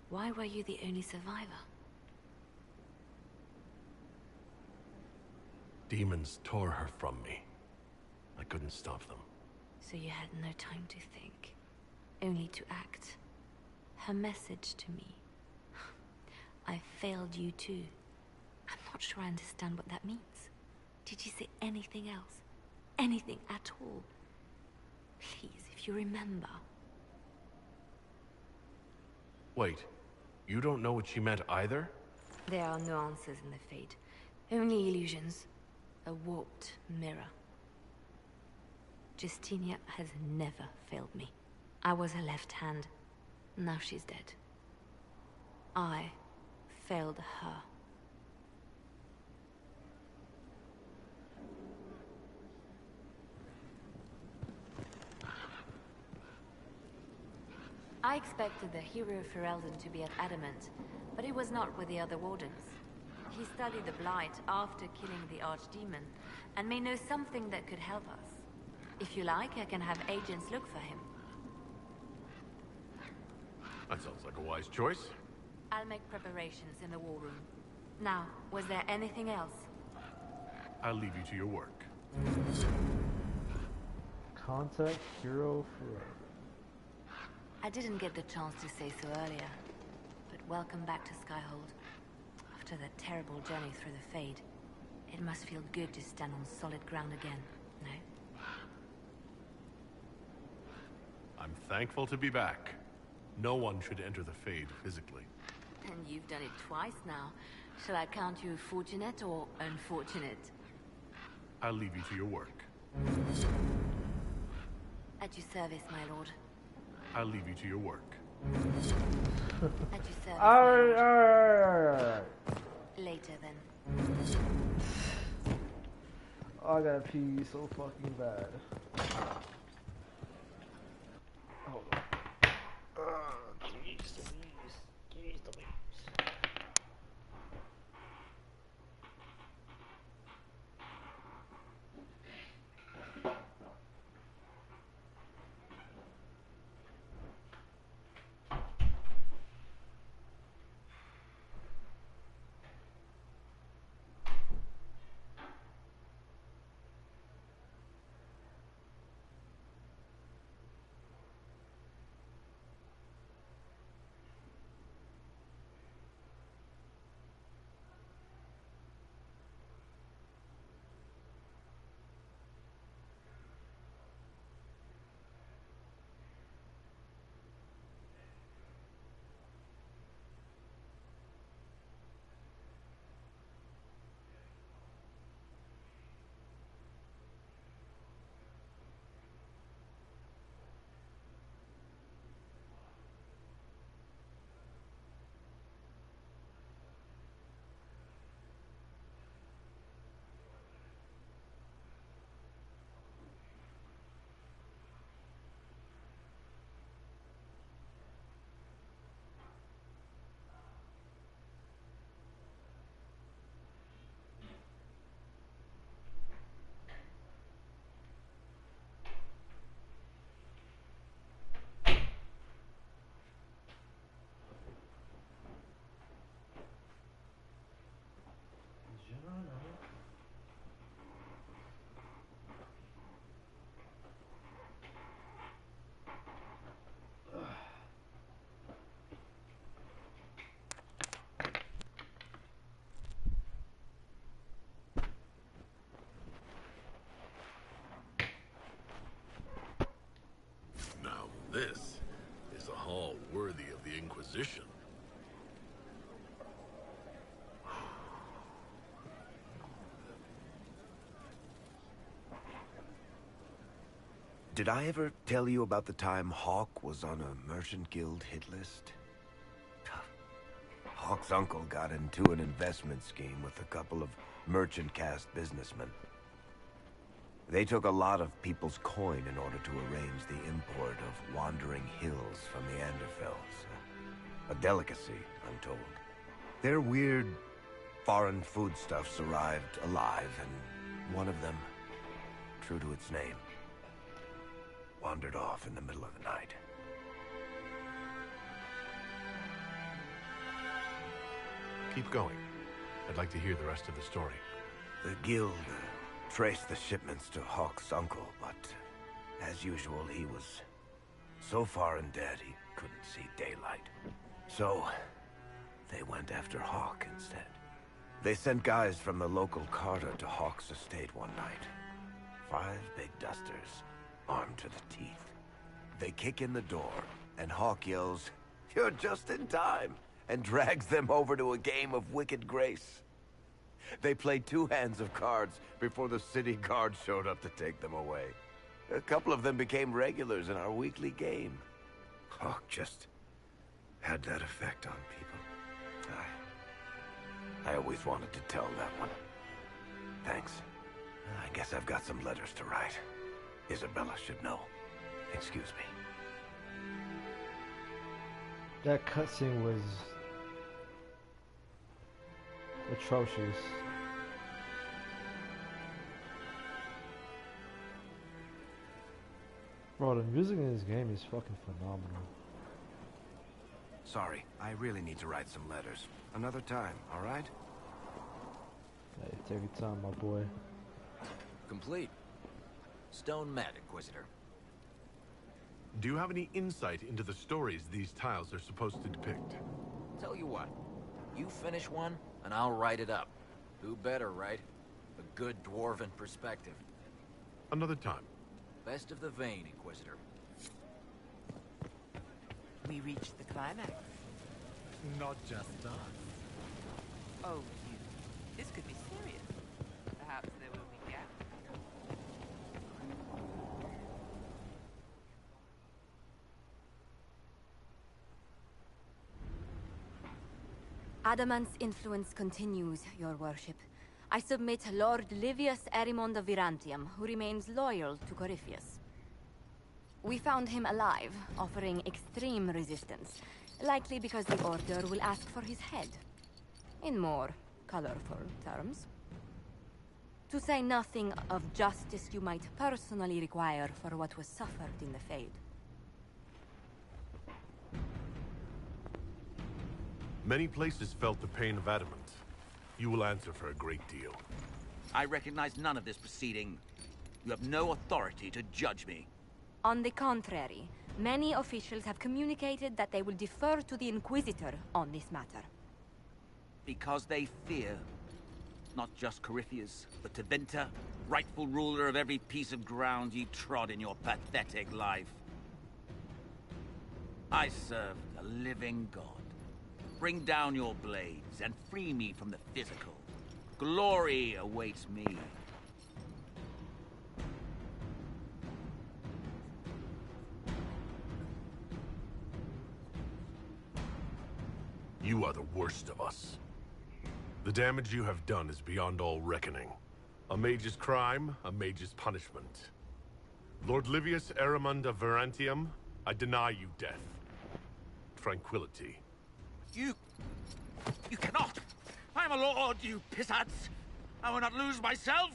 Why were you the only survivor? Demons tore her from me. I couldn't stop them. So you had no time to think, only to act. Her message to me. I failed you too. I'm not sure I understand what that means. Did you say anything else? Anything at all? Please, if you remember. Wait, you don't know what she meant either? There are no answers in the Fate. Only illusions. A warped mirror. Justinia has never failed me. I was her left hand. Now she's dead. I failed her. I expected the hero Ferelden to be at Adamant, but he was not with the other wardens. He studied the Blight after killing the Archdemon, and may know something that could help us. If you like, I can have agents look for him. That sounds like a wise choice. I'll make preparations in the war room. Now, was there anything else? I'll leave you to your work. Contact Hero Ferelden. I didn't get the chance to say so earlier, but welcome back to Skyhold. After that terrible journey through the Fade, it must feel good to stand on solid ground again, no? I'm thankful to be back. No one should enter the Fade physically. And you've done it twice now. Shall I count you fortunate or unfortunate? I'll leave you to your work. At your service, my lord. I'll leave you to your work. At your service, Alright. Later then. I gotta pee so fucking bad. Hold on. Jeez Louise. Did I ever tell you about the time Hawk was on a merchant guild hit list? Hawk's uncle got into an investment scheme with a couple of merchant caste businessmen. They took a lot of people's coin in order to arrange the import of wandering hills from the Anderfells. A delicacy, I'm told. Their weird, foreign foodstuffs arrived alive, and one of them, true to its name, wandered off in the middle of the night. Keep going. I'd like to hear the rest of the story. The guild traced the shipments to Hawk's uncle, but as usual, he was so far in debt he couldn't see daylight. So they went after Hawk instead. They sent guys from the local carter to Hawk's estate one night. 5 big dusters, armed to the teeth. They kick in the door, and Hawk yells, "You're just in time!" and drags them over to a game of Wicked Grace. They played 2 hands of cards before the city guard showed up to take them away. A couple of them became regulars in our weekly game. Hawk just had that effect on people. I always wanted to tell that one. Thanks. I guess I've got some letters to write. Isabella should know. Excuse me. That cutscene was atrocious. Bro, the music in this game is fucking phenomenal. Sorry, I really need to write some letters. Another time, all right? Hey, take your time, my boy. Complete. Stone met, Inquisitor. Do you have any insight into the stories these tiles are supposed to depict? Tell you what, you finish one, and I'll write it up. Who better, right? A good dwarven perspective. Another time. Best of the vein, Inquisitor. We reached the climax. Not just us. Oh, you. This could be serious. Perhaps there will be gaps. Adamant's influence continues, your worship. I submit Lord Livius Erimond of Virantium, who remains loyal to Corypheus. We found him alive, offering extreme resistance, likely because the Order will ask for his head. In more colorful terms. To say nothing of justice you might personally require for what was suffered in the Fade. Many places felt the pain of adamant. You will answer for a great deal. I recognize none of this proceeding. You have no authority to judge me. On the contrary, many officials have communicated that they will defer to the Inquisitor on this matter. Because they fear. Not just Corypheus, but Tevinter, rightful ruler of every piece of ground ye trod in your pathetic life. I serve a living god. Bring down your blades and free me from the physical. Glory awaits me. You are the worst of us. The damage you have done is beyond all reckoning. A mage's crime, a mage's punishment. Lord Livius Erimond of Virantium, I deny you death. Tranquility. You cannot! I'm a lord, you pissats! I will not lose myself!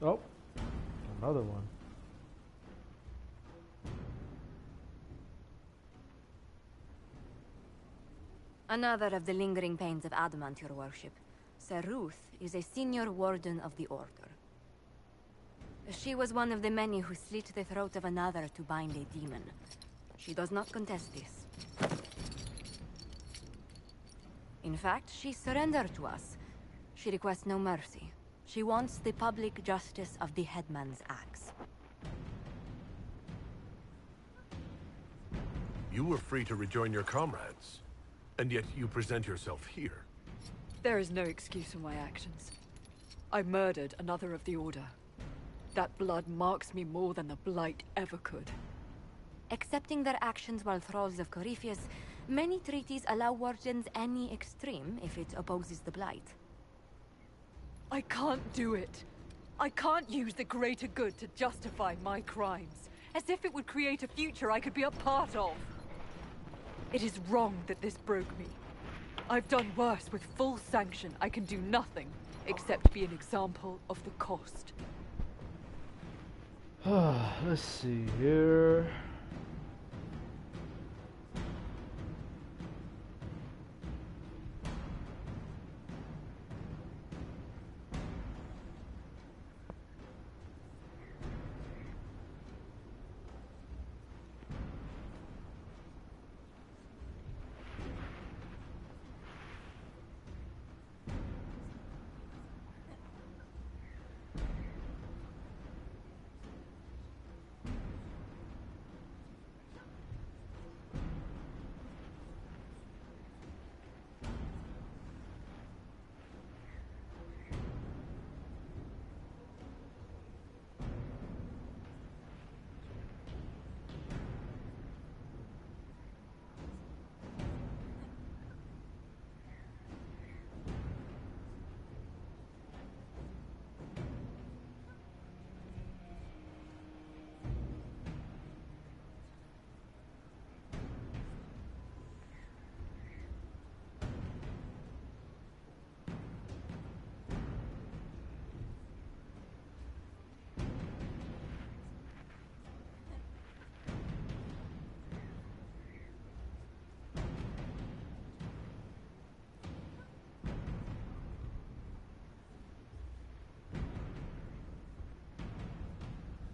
Oh, another one. Another of the lingering pains of Adamant, your worship. Sir Ruth is a senior warden of the Order. She was one of the many who slit the throat of another to bind a demon. She does not contest this. In fact, she surrendered to us. She requests no mercy. She wants the public justice of the headman's axe. You were free to rejoin your comrades, and yet you present yourself here. There is no excuse for my actions. I murdered another of the Order. That blood marks me more than the Blight ever could. Accepting their actions while thralls of Corypheus, many treaties allow wardens any extreme if it opposes the Blight. I can't do it. I can't use the greater good to justify my crimes, as if it would create a future I could be a part of. It is wrong that this broke me. I've done worse with full sanction. I can do nothing except be an example of the cost. Let's see here.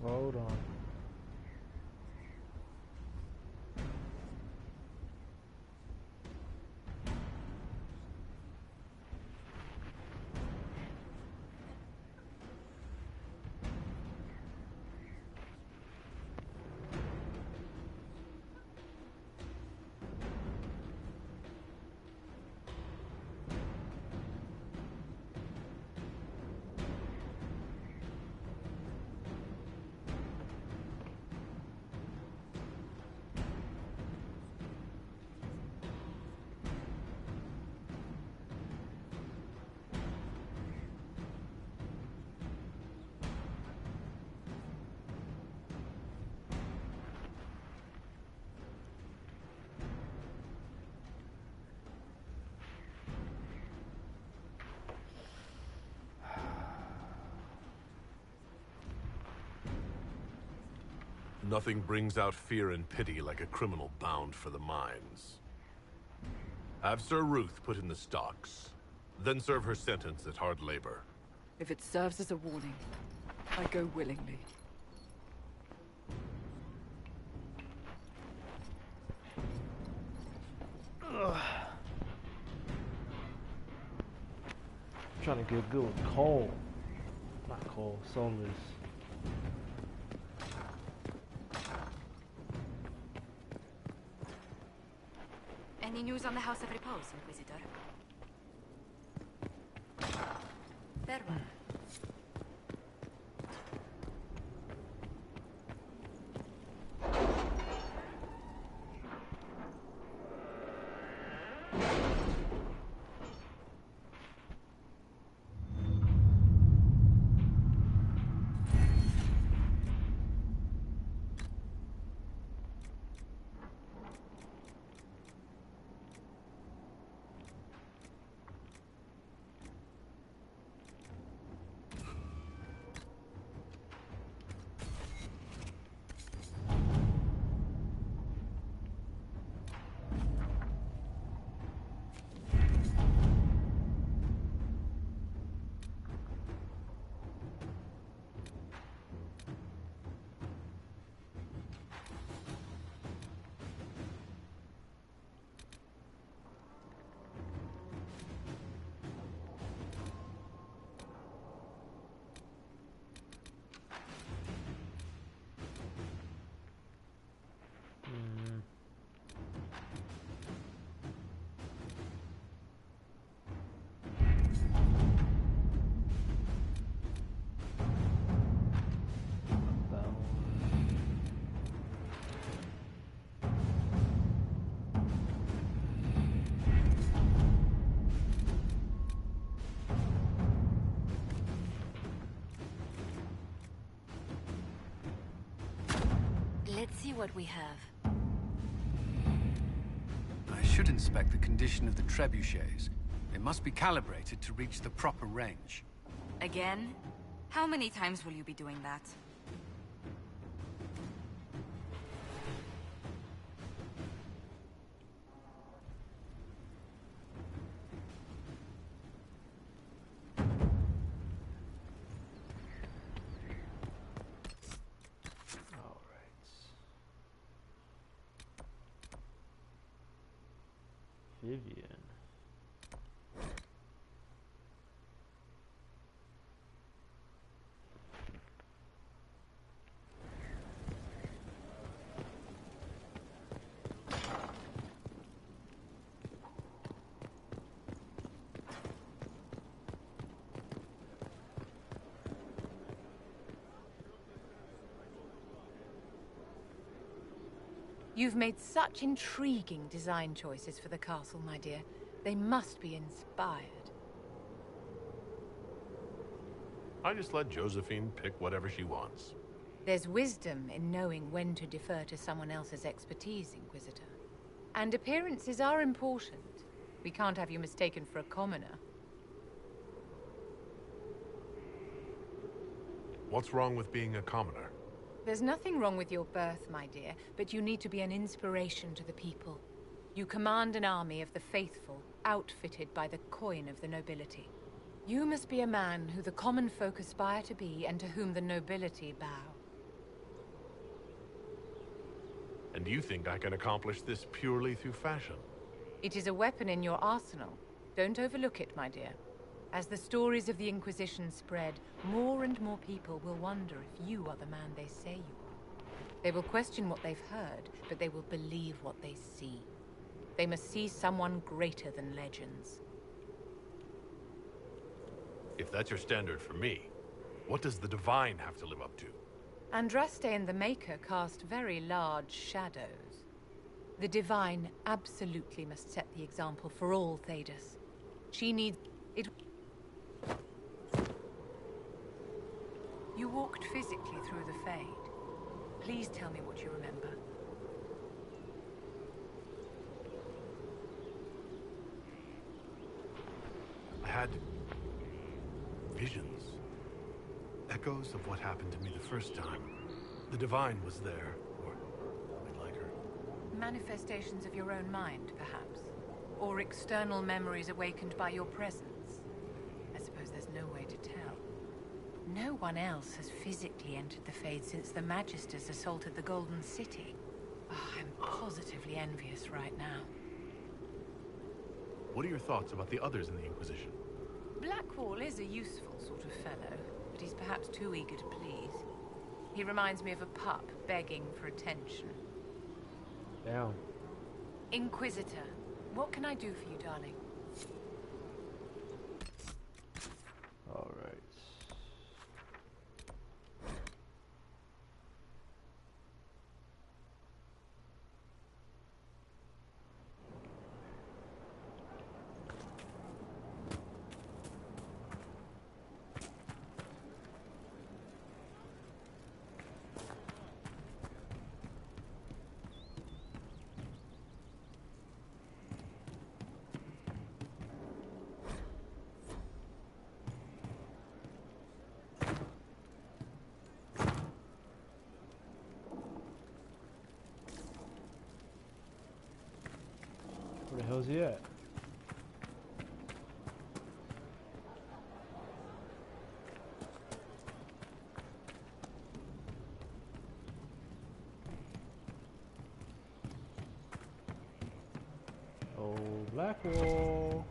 Hold on. Nothing brings out fear and pity like a criminal bound for the mines. Have Sir Ruth put in the stocks, then serve her sentence at hard labor. If it serves as a warning, I go willingly. Trying to get good with coal. Not coal, solars. Any news on the House of Repose, Inquisitor? Farewell. see what we have. I should inspect the condition of the trebuchets. They must be calibrated to reach the proper range. Again? How many times will you be doing that? Vivian. You've made such intriguing design choices for the castle, my dear. They must be inspired. I just let Josephine pick whatever she wants. There's wisdom in knowing when to defer to someone else's expertise, Inquisitor. And appearances are important. We can't have you mistaken for a commoner. What's wrong with being a commoner? There's nothing wrong with your birth, my dear, but you need to be an inspiration to the people. You command an army of the faithful, outfitted by the coin of the nobility. You must be a man who the common folk aspire to be and to whom the nobility bow. And you think I can accomplish this purely through fashion? It is a weapon in your arsenal. Don't overlook it, my dear. As the stories of the Inquisition spread, more and more people will wonder if you are the man they say you are. They will question what they've heard, but they will believe what they see. They must see someone greater than legends. If that's your standard for me, what does the Divine have to live up to? Andraste and the Maker cast very large shadows. The Divine absolutely must set the example for all Thedas. She needs it. You walked physically through the Fade. Please tell me what you remember. I had visions. Echoes of what happened to me the first time. The Divine was there, or I'd like her. Manifestations of your own mind, perhaps? Or external memories awakened by your presence? I suppose there's no way to tell. No one else has physically entered the Fade since the Magisters assaulted the Golden City. Oh, I'm positively envious right now. What are your thoughts about the others in the Inquisition? Blackwall is a useful sort of fellow, but he's perhaps too eager to please. He reminds me of a pup begging for attention. Damn. Inquisitor, what can I do for you, darling? All right. Where the hell's he at? Oh, Blackwall.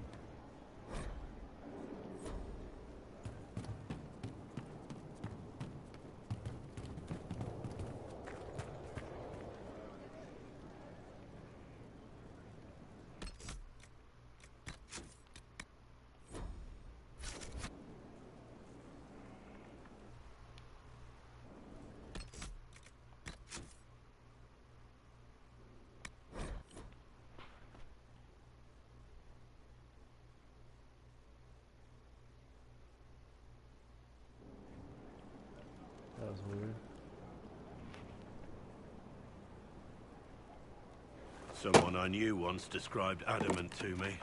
Someone I knew once described Adamant to me.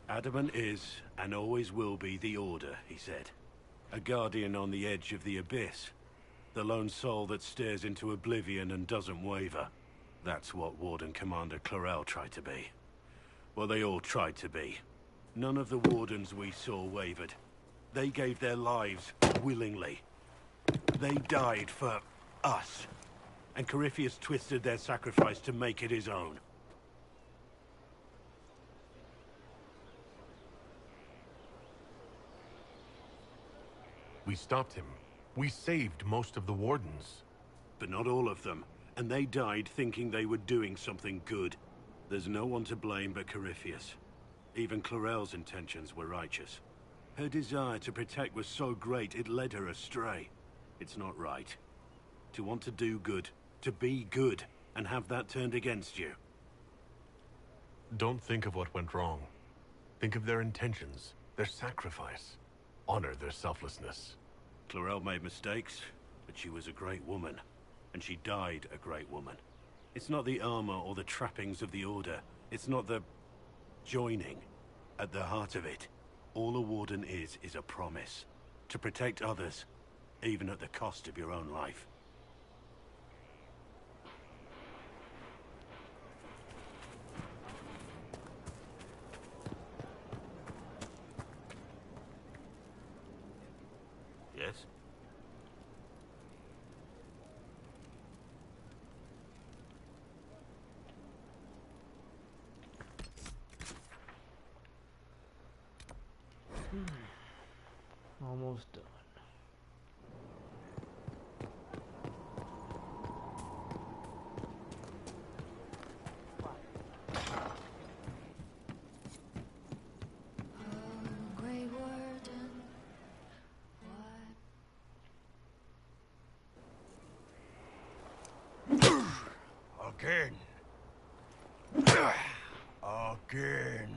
Adamant is, and always will be, the Order, he said. A guardian on the edge of the abyss. The lone soul that stares into oblivion and doesn't waver. That's what Warden Commander Clarel tried to be. Well, they all tried to be. None of the Wardens we saw wavered. They gave their lives willingly. They died for us. And Corypheus twisted their sacrifice to make it his own. We stopped him. We saved most of the Wardens. But not all of them. And they died thinking they were doing something good. There's no one to blame but Corypheus. Even Clarel's intentions were righteous. Her desire to protect was so great it led her astray. It's not right. To want to do good, to be good, and have that turned against you. Don't think of what went wrong. Think of their intentions, their sacrifice. Honor their selflessness. Clarel made mistakes, but she was a great woman. And she died a great woman. It's not the armor or the trappings of the Order. It's not the joining. At the heart of it, all a Warden is a promise. To protect others, even at the cost of your own life. Yes? Almost done. Grey Warden, Again. Again.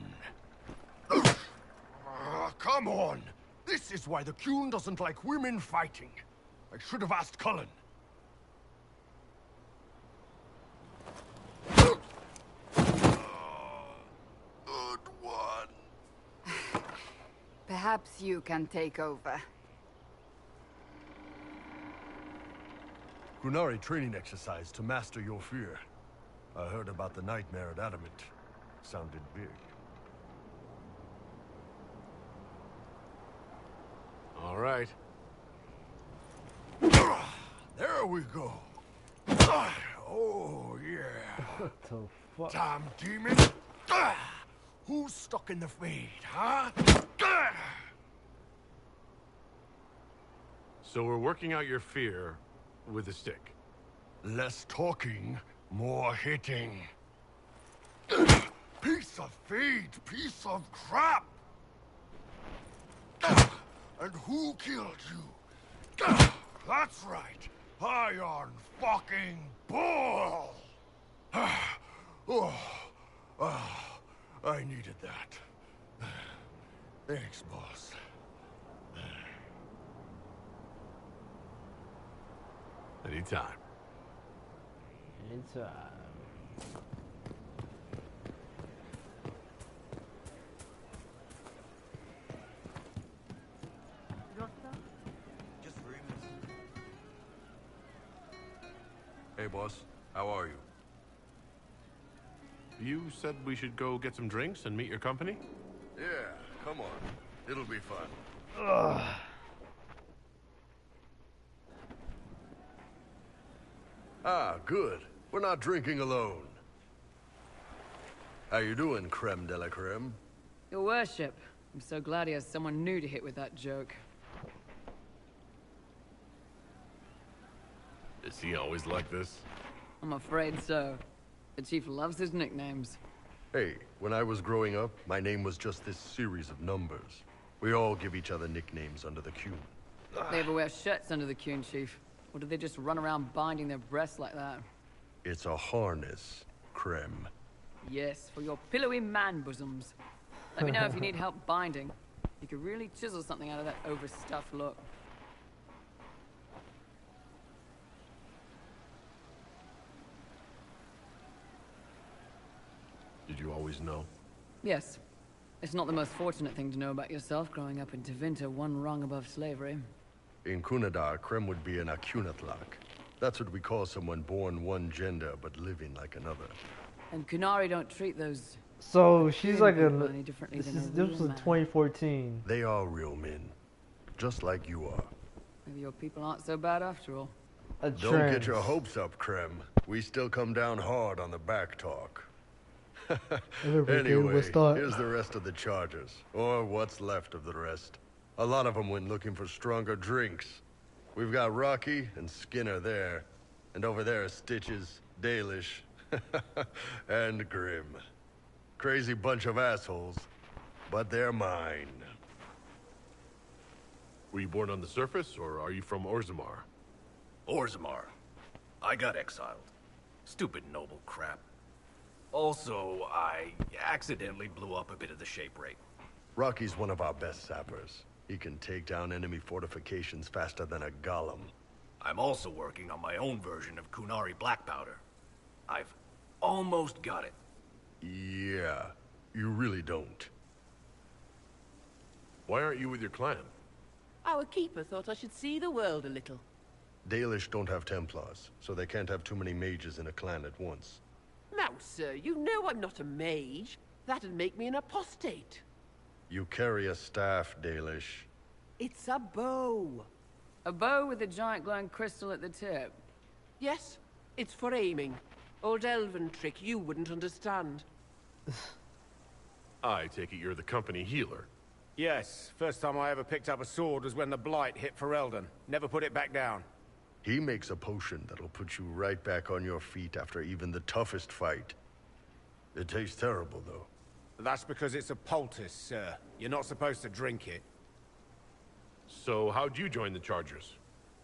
Come on! This is why the Qun doesn't like women fighting. I should have asked Cullen. Good one. Perhaps you can take over. Qunari training exercise to master your fear. I heard about the nightmare at Adamant. Sounded big. All right. There we go. Oh, yeah. What the fuck? Damn demon. Who's stuck in the Fade, huh? So we're working out your fear with a stick. Less talking, more hitting. Piece of Fade, piece of crap. And who killed you? That's right. Iron fucking Bull! I needed that. Thanks, boss. Anytime. Anytime. Hey, boss. How are you? You said we should go get some drinks and meet your company? Yeah, come on. It'll be fun. Ugh. Ah, good. We're not drinking alone. How you doing, creme de la creme? Your worship. I'm so glad he has someone new to hit with that joke. Is he always like this? I'm afraid so. The chief loves his nicknames. Hey, when I was growing up, my name was just this series of numbers. We all give each other nicknames under the Qun. They ever wear shirts under the Qun, chief? Or do they just run around binding their breasts like that? It's a harness, creme. Yes, for your pillowy man bosoms. Let me know if you need help binding. You could really chisel something out of that overstuffed look. Did you always know? Yes. It's not the most fortunate thing to know about yourself growing up in Tevinter, one rung above slavery. In Kunadar, Krem would be an Akunatlak. That's what we call someone born one gender but living like another. And Kunari don't treat those... So she's like a... any differently This than was a in real man. 2014. They are real men. Just like you are. Maybe your people aren't so bad after all. Don't get your hopes up, Krem. We still come down hard on the back talk. Anyway, here's the rest of the chargers. Or what's left of the rest. A lot of them went looking for stronger drinks. We've got Rocky and Skinner there. And over there are Stitches, Dalish, and Grim. Crazy bunch of assholes, but they're mine. Were you born on the surface, or are you from Orzammar? Orzammar. I got exiled. Stupid noble crap. Also, I accidentally blew up a bit of the shape rate. Rocky's one of our best sappers. He can take down enemy fortifications faster than a golem. I'm also working on my own version of Kunari black powder. I've almost got it. Yeah, you really don't. Why aren't you with your clan? Our keeper thought I should see the world a little. Dalish don't have Templars, so they can't have too many mages in a clan at once. Now, sir, you know I'm not a mage. That'd make me an apostate. You carry a staff, Dalish. It's a bow. A bow with a giant glowing crystal at the tip. Yes, it's for aiming. Old elven trick you wouldn't understand. I take it you're the company healer. Yes, first time I ever picked up a sword was when the Blight hit Ferelden. Never put it back down. He makes a potion that'll put you right back on your feet after even the toughest fight. It tastes terrible, though. That's because it's a poultice, sir. You're not supposed to drink it. So how'd you join the Chargers?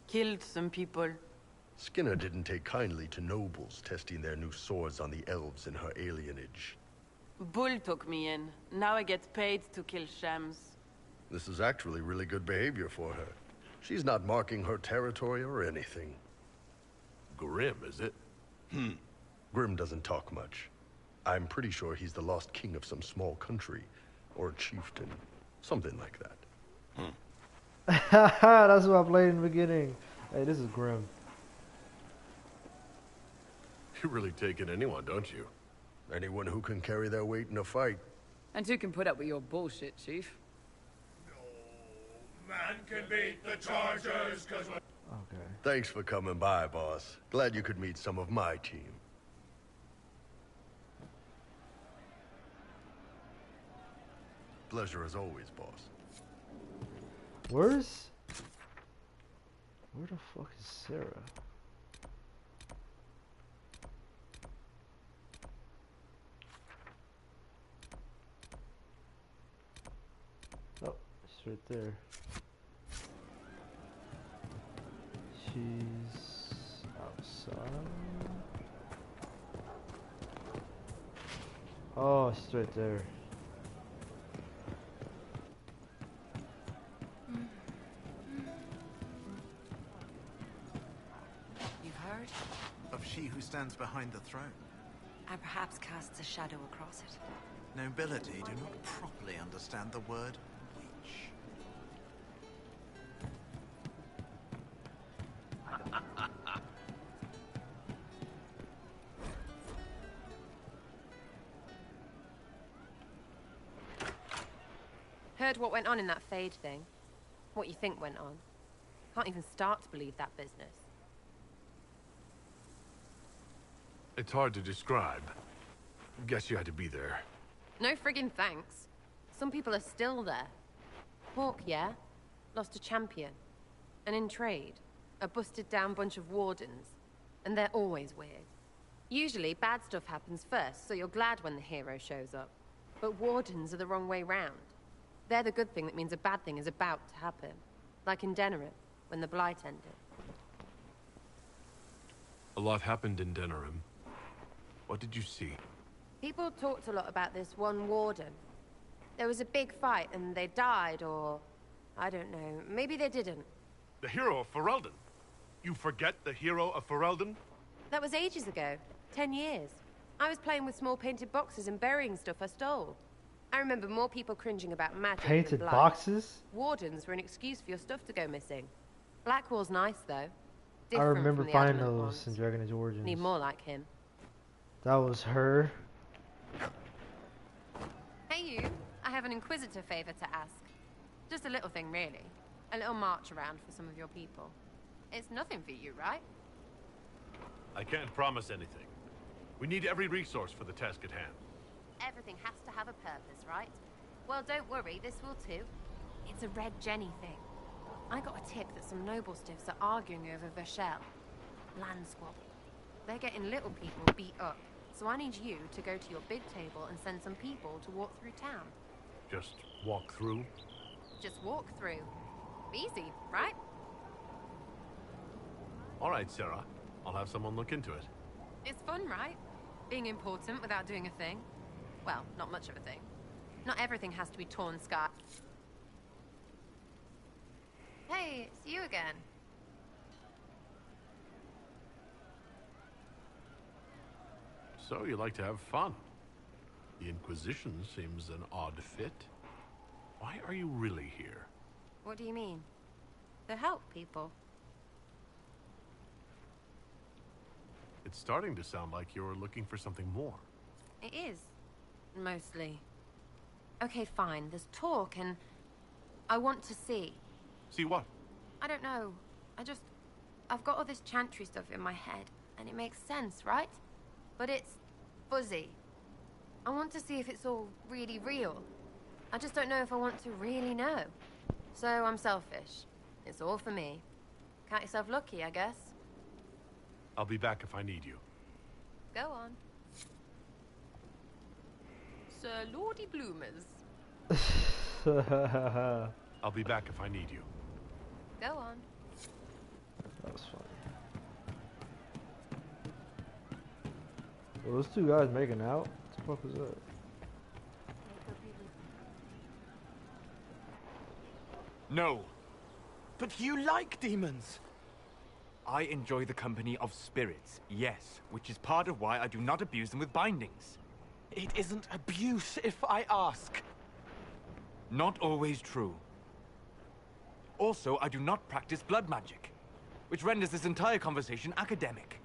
Killed some people. Skinner didn't take kindly to nobles testing their new swords on the elves in her alienage. Bull took me in. Now I get paid to kill shams. This is actually really good behavior for her. She's not marking her territory or anything. Grim, is it? Grim doesn't talk much. I'm pretty sure he's the lost king of some small country. Or chieftain. Something like that. That's what I played in the beginning. Hey, this is Grim. You really take in anyone, don't you? Anyone who can carry their weight in a fight. And who can put up with your bullshit, Chief? Man can beat the Chargers, cause we're... Okay. Thanks for coming by, boss. Glad you could meet some of my team. Pleasure as always, boss. Where the fuck is Sarah? Oh, she's right there. She's outside. Oh, she's right there. You've heard? Of she who stands behind the throne. And perhaps casts a shadow across it. Nobility do not properly understand the word witch. Heard what went on in that Fade thing? What you think went on? Can't even start to believe that business. It's hard to describe. Guess you had to be there. No friggin' thanks. Some people are still there. Hawk, yeah? Lost a champion. And in trade, a busted down bunch of wardens. And they're always weird. Usually, bad stuff happens first, so you're glad when the hero shows up. But wardens are the wrong way round. They're the good thing that means a bad thing is about to happen. Like in Denerim, when the Blight ended. A lot happened in Denerim. What did you see? People talked a lot about this one warden. There was a big fight and they died, or... I don't know. Maybe they didn't. The hero of Ferelden. You forget the hero of Ferelden? That was ages ago. 10 years. I was playing with small painted boxes and burying stuff I stole. I remember more people cringing about magic Painted than blight. boxes? Wardens were an excuse for your stuff to go missing. Blackwall's nice, though. I Different remember from the finding Adamant those ones. in Dragon Age Origins. Need more like him. That was her. Hey you, I have an Inquisitor favor to ask. Just a little thing, really. A little march around for some of your people. It's nothing for you, right? I can't promise anything. We need every resource for the task at hand. Everything has to have a purpose, right? Well, don't worry, this will too. It's a Red Jenny thing. I got a tip that some noble stiffs are arguing over Vashel. Land squabble. They're getting little people beat up. So I need you to go to your big table and send some people to walk through town. Just walk through? Just walk through. Easy, right? All right, Sarah. I'll have someone look into it. It's fun, right? Being important without doing a thing. Well, not much of a thing. Not everything has to be torn sky. Hey, it's you again. So you like to have fun. The Inquisition seems an odd fit. Why are you really here? What do you mean? To help people. It's starting to sound like you're looking for something more. It is. Mostly. Okay, fine. There's talk and... I want to see. See what? I don't know. I've got all this chantry stuff in my head, and it makes sense, right? But it's fuzzy. I want to see if it's all really real. I just don't know if I want to really know. So I'm selfish. It's all for me. Count yourself lucky, I guess. I'll be back if I need you. Go on. Sir Lordy Bloomers. I'll be back if I need you. Go on. That was funny. Well, those two guys making out? What the fuck was that? No. But you like demons! I enjoy the company of spirits, yes, which is part of why I do not abuse them with bindings. It isn't abuse if I ask. Not always true. Also, I do not practice blood magic, which renders this entire conversation academic.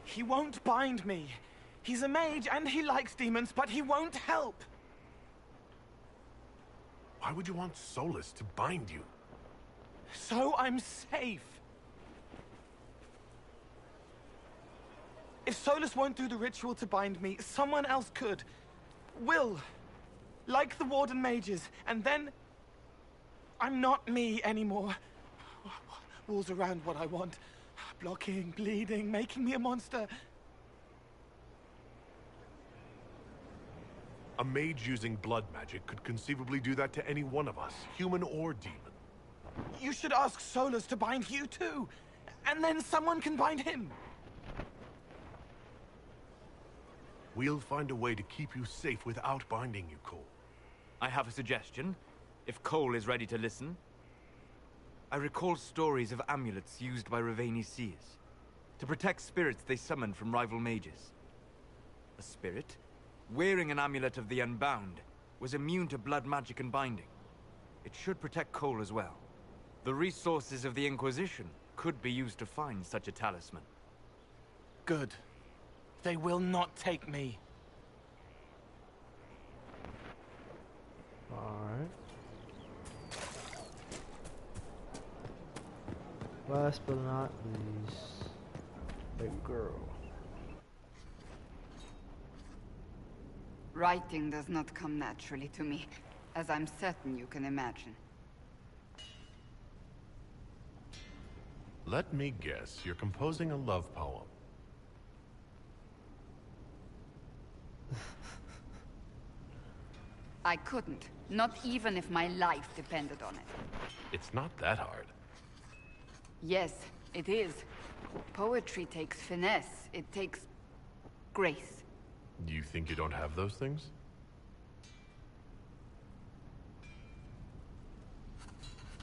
He won't bind me. He's a mage and he likes demons, but he won't help. Why would you want Solus to bind you? So I'm safe. If Solus won't do the ritual to bind me, someone else could. Will. Like the Warden mages, and then... I'm not me anymore. Walls around what I want. Blocking, bleeding, making me a monster. A mage using blood magic could conceivably do that to any one of us, human or demon. You should ask Solus to bind you too. And then someone can bind him. We'll find a way to keep you safe without binding you, Cole. I have a suggestion, if Cole is ready to listen. I recall stories of amulets used by Raveni seers to protect spirits they summoned from rival mages. A spirit, wearing an amulet of the Unbound, was immune to blood magic and binding. It should protect Cole as well. The resources of the Inquisition could be used to find such a talisman. Good. They will not take me. Alright. Last but not least, a girl. Writing does not come naturally to me, as I'm certain you can imagine. Let me guess, you're composing a love poem. I couldn't, not even if my life depended on it. It's not that hard. Yes, it is. Poetry takes finesse. It takes grace. Do you think you don't have those things?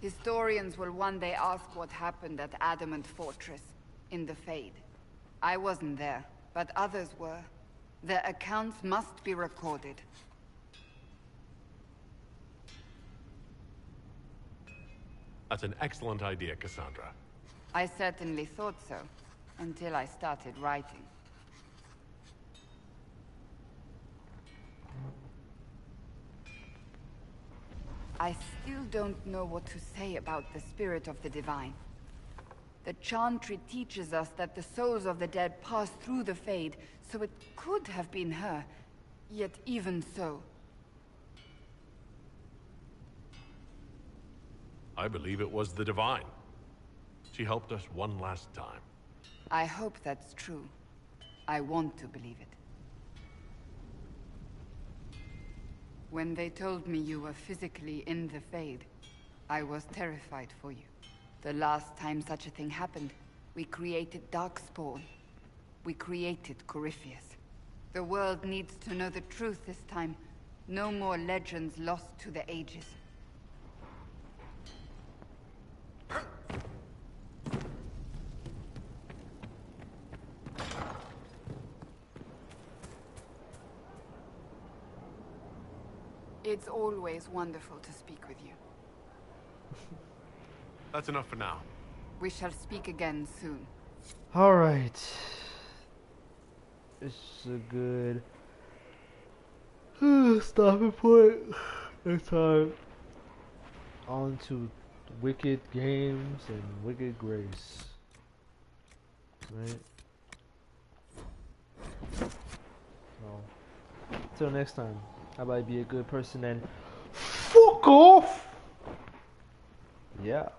Historians will one day ask what happened at Adamant Fortress. in the Fade. I wasn't there, but others were. Their accounts must be recorded. That's an excellent idea, Cassandra. I certainly thought so, until I started writing. I still don't know what to say about the spirit of the divine. The Chantry teaches us that the souls of the dead pass through the Fade, so it could have been her. Yet even so... I believe it was the Divine. She helped us one last time. I hope that's true. I want to believe it. When they told me you were physically in the Fade, I was terrified for you. The last time such a thing happened, we created Darkspawn. We created Corypheus. The world needs to know the truth this time. No more legends lost to the ages. It's always wonderful to speak with you. That's enough for now. We shall speak again soon. Alright. This is a good stopping point. Next time, on to Wicked Games and Wicked Grace. Right? So, till next time, how about I be a good person and fuck off? Yeah.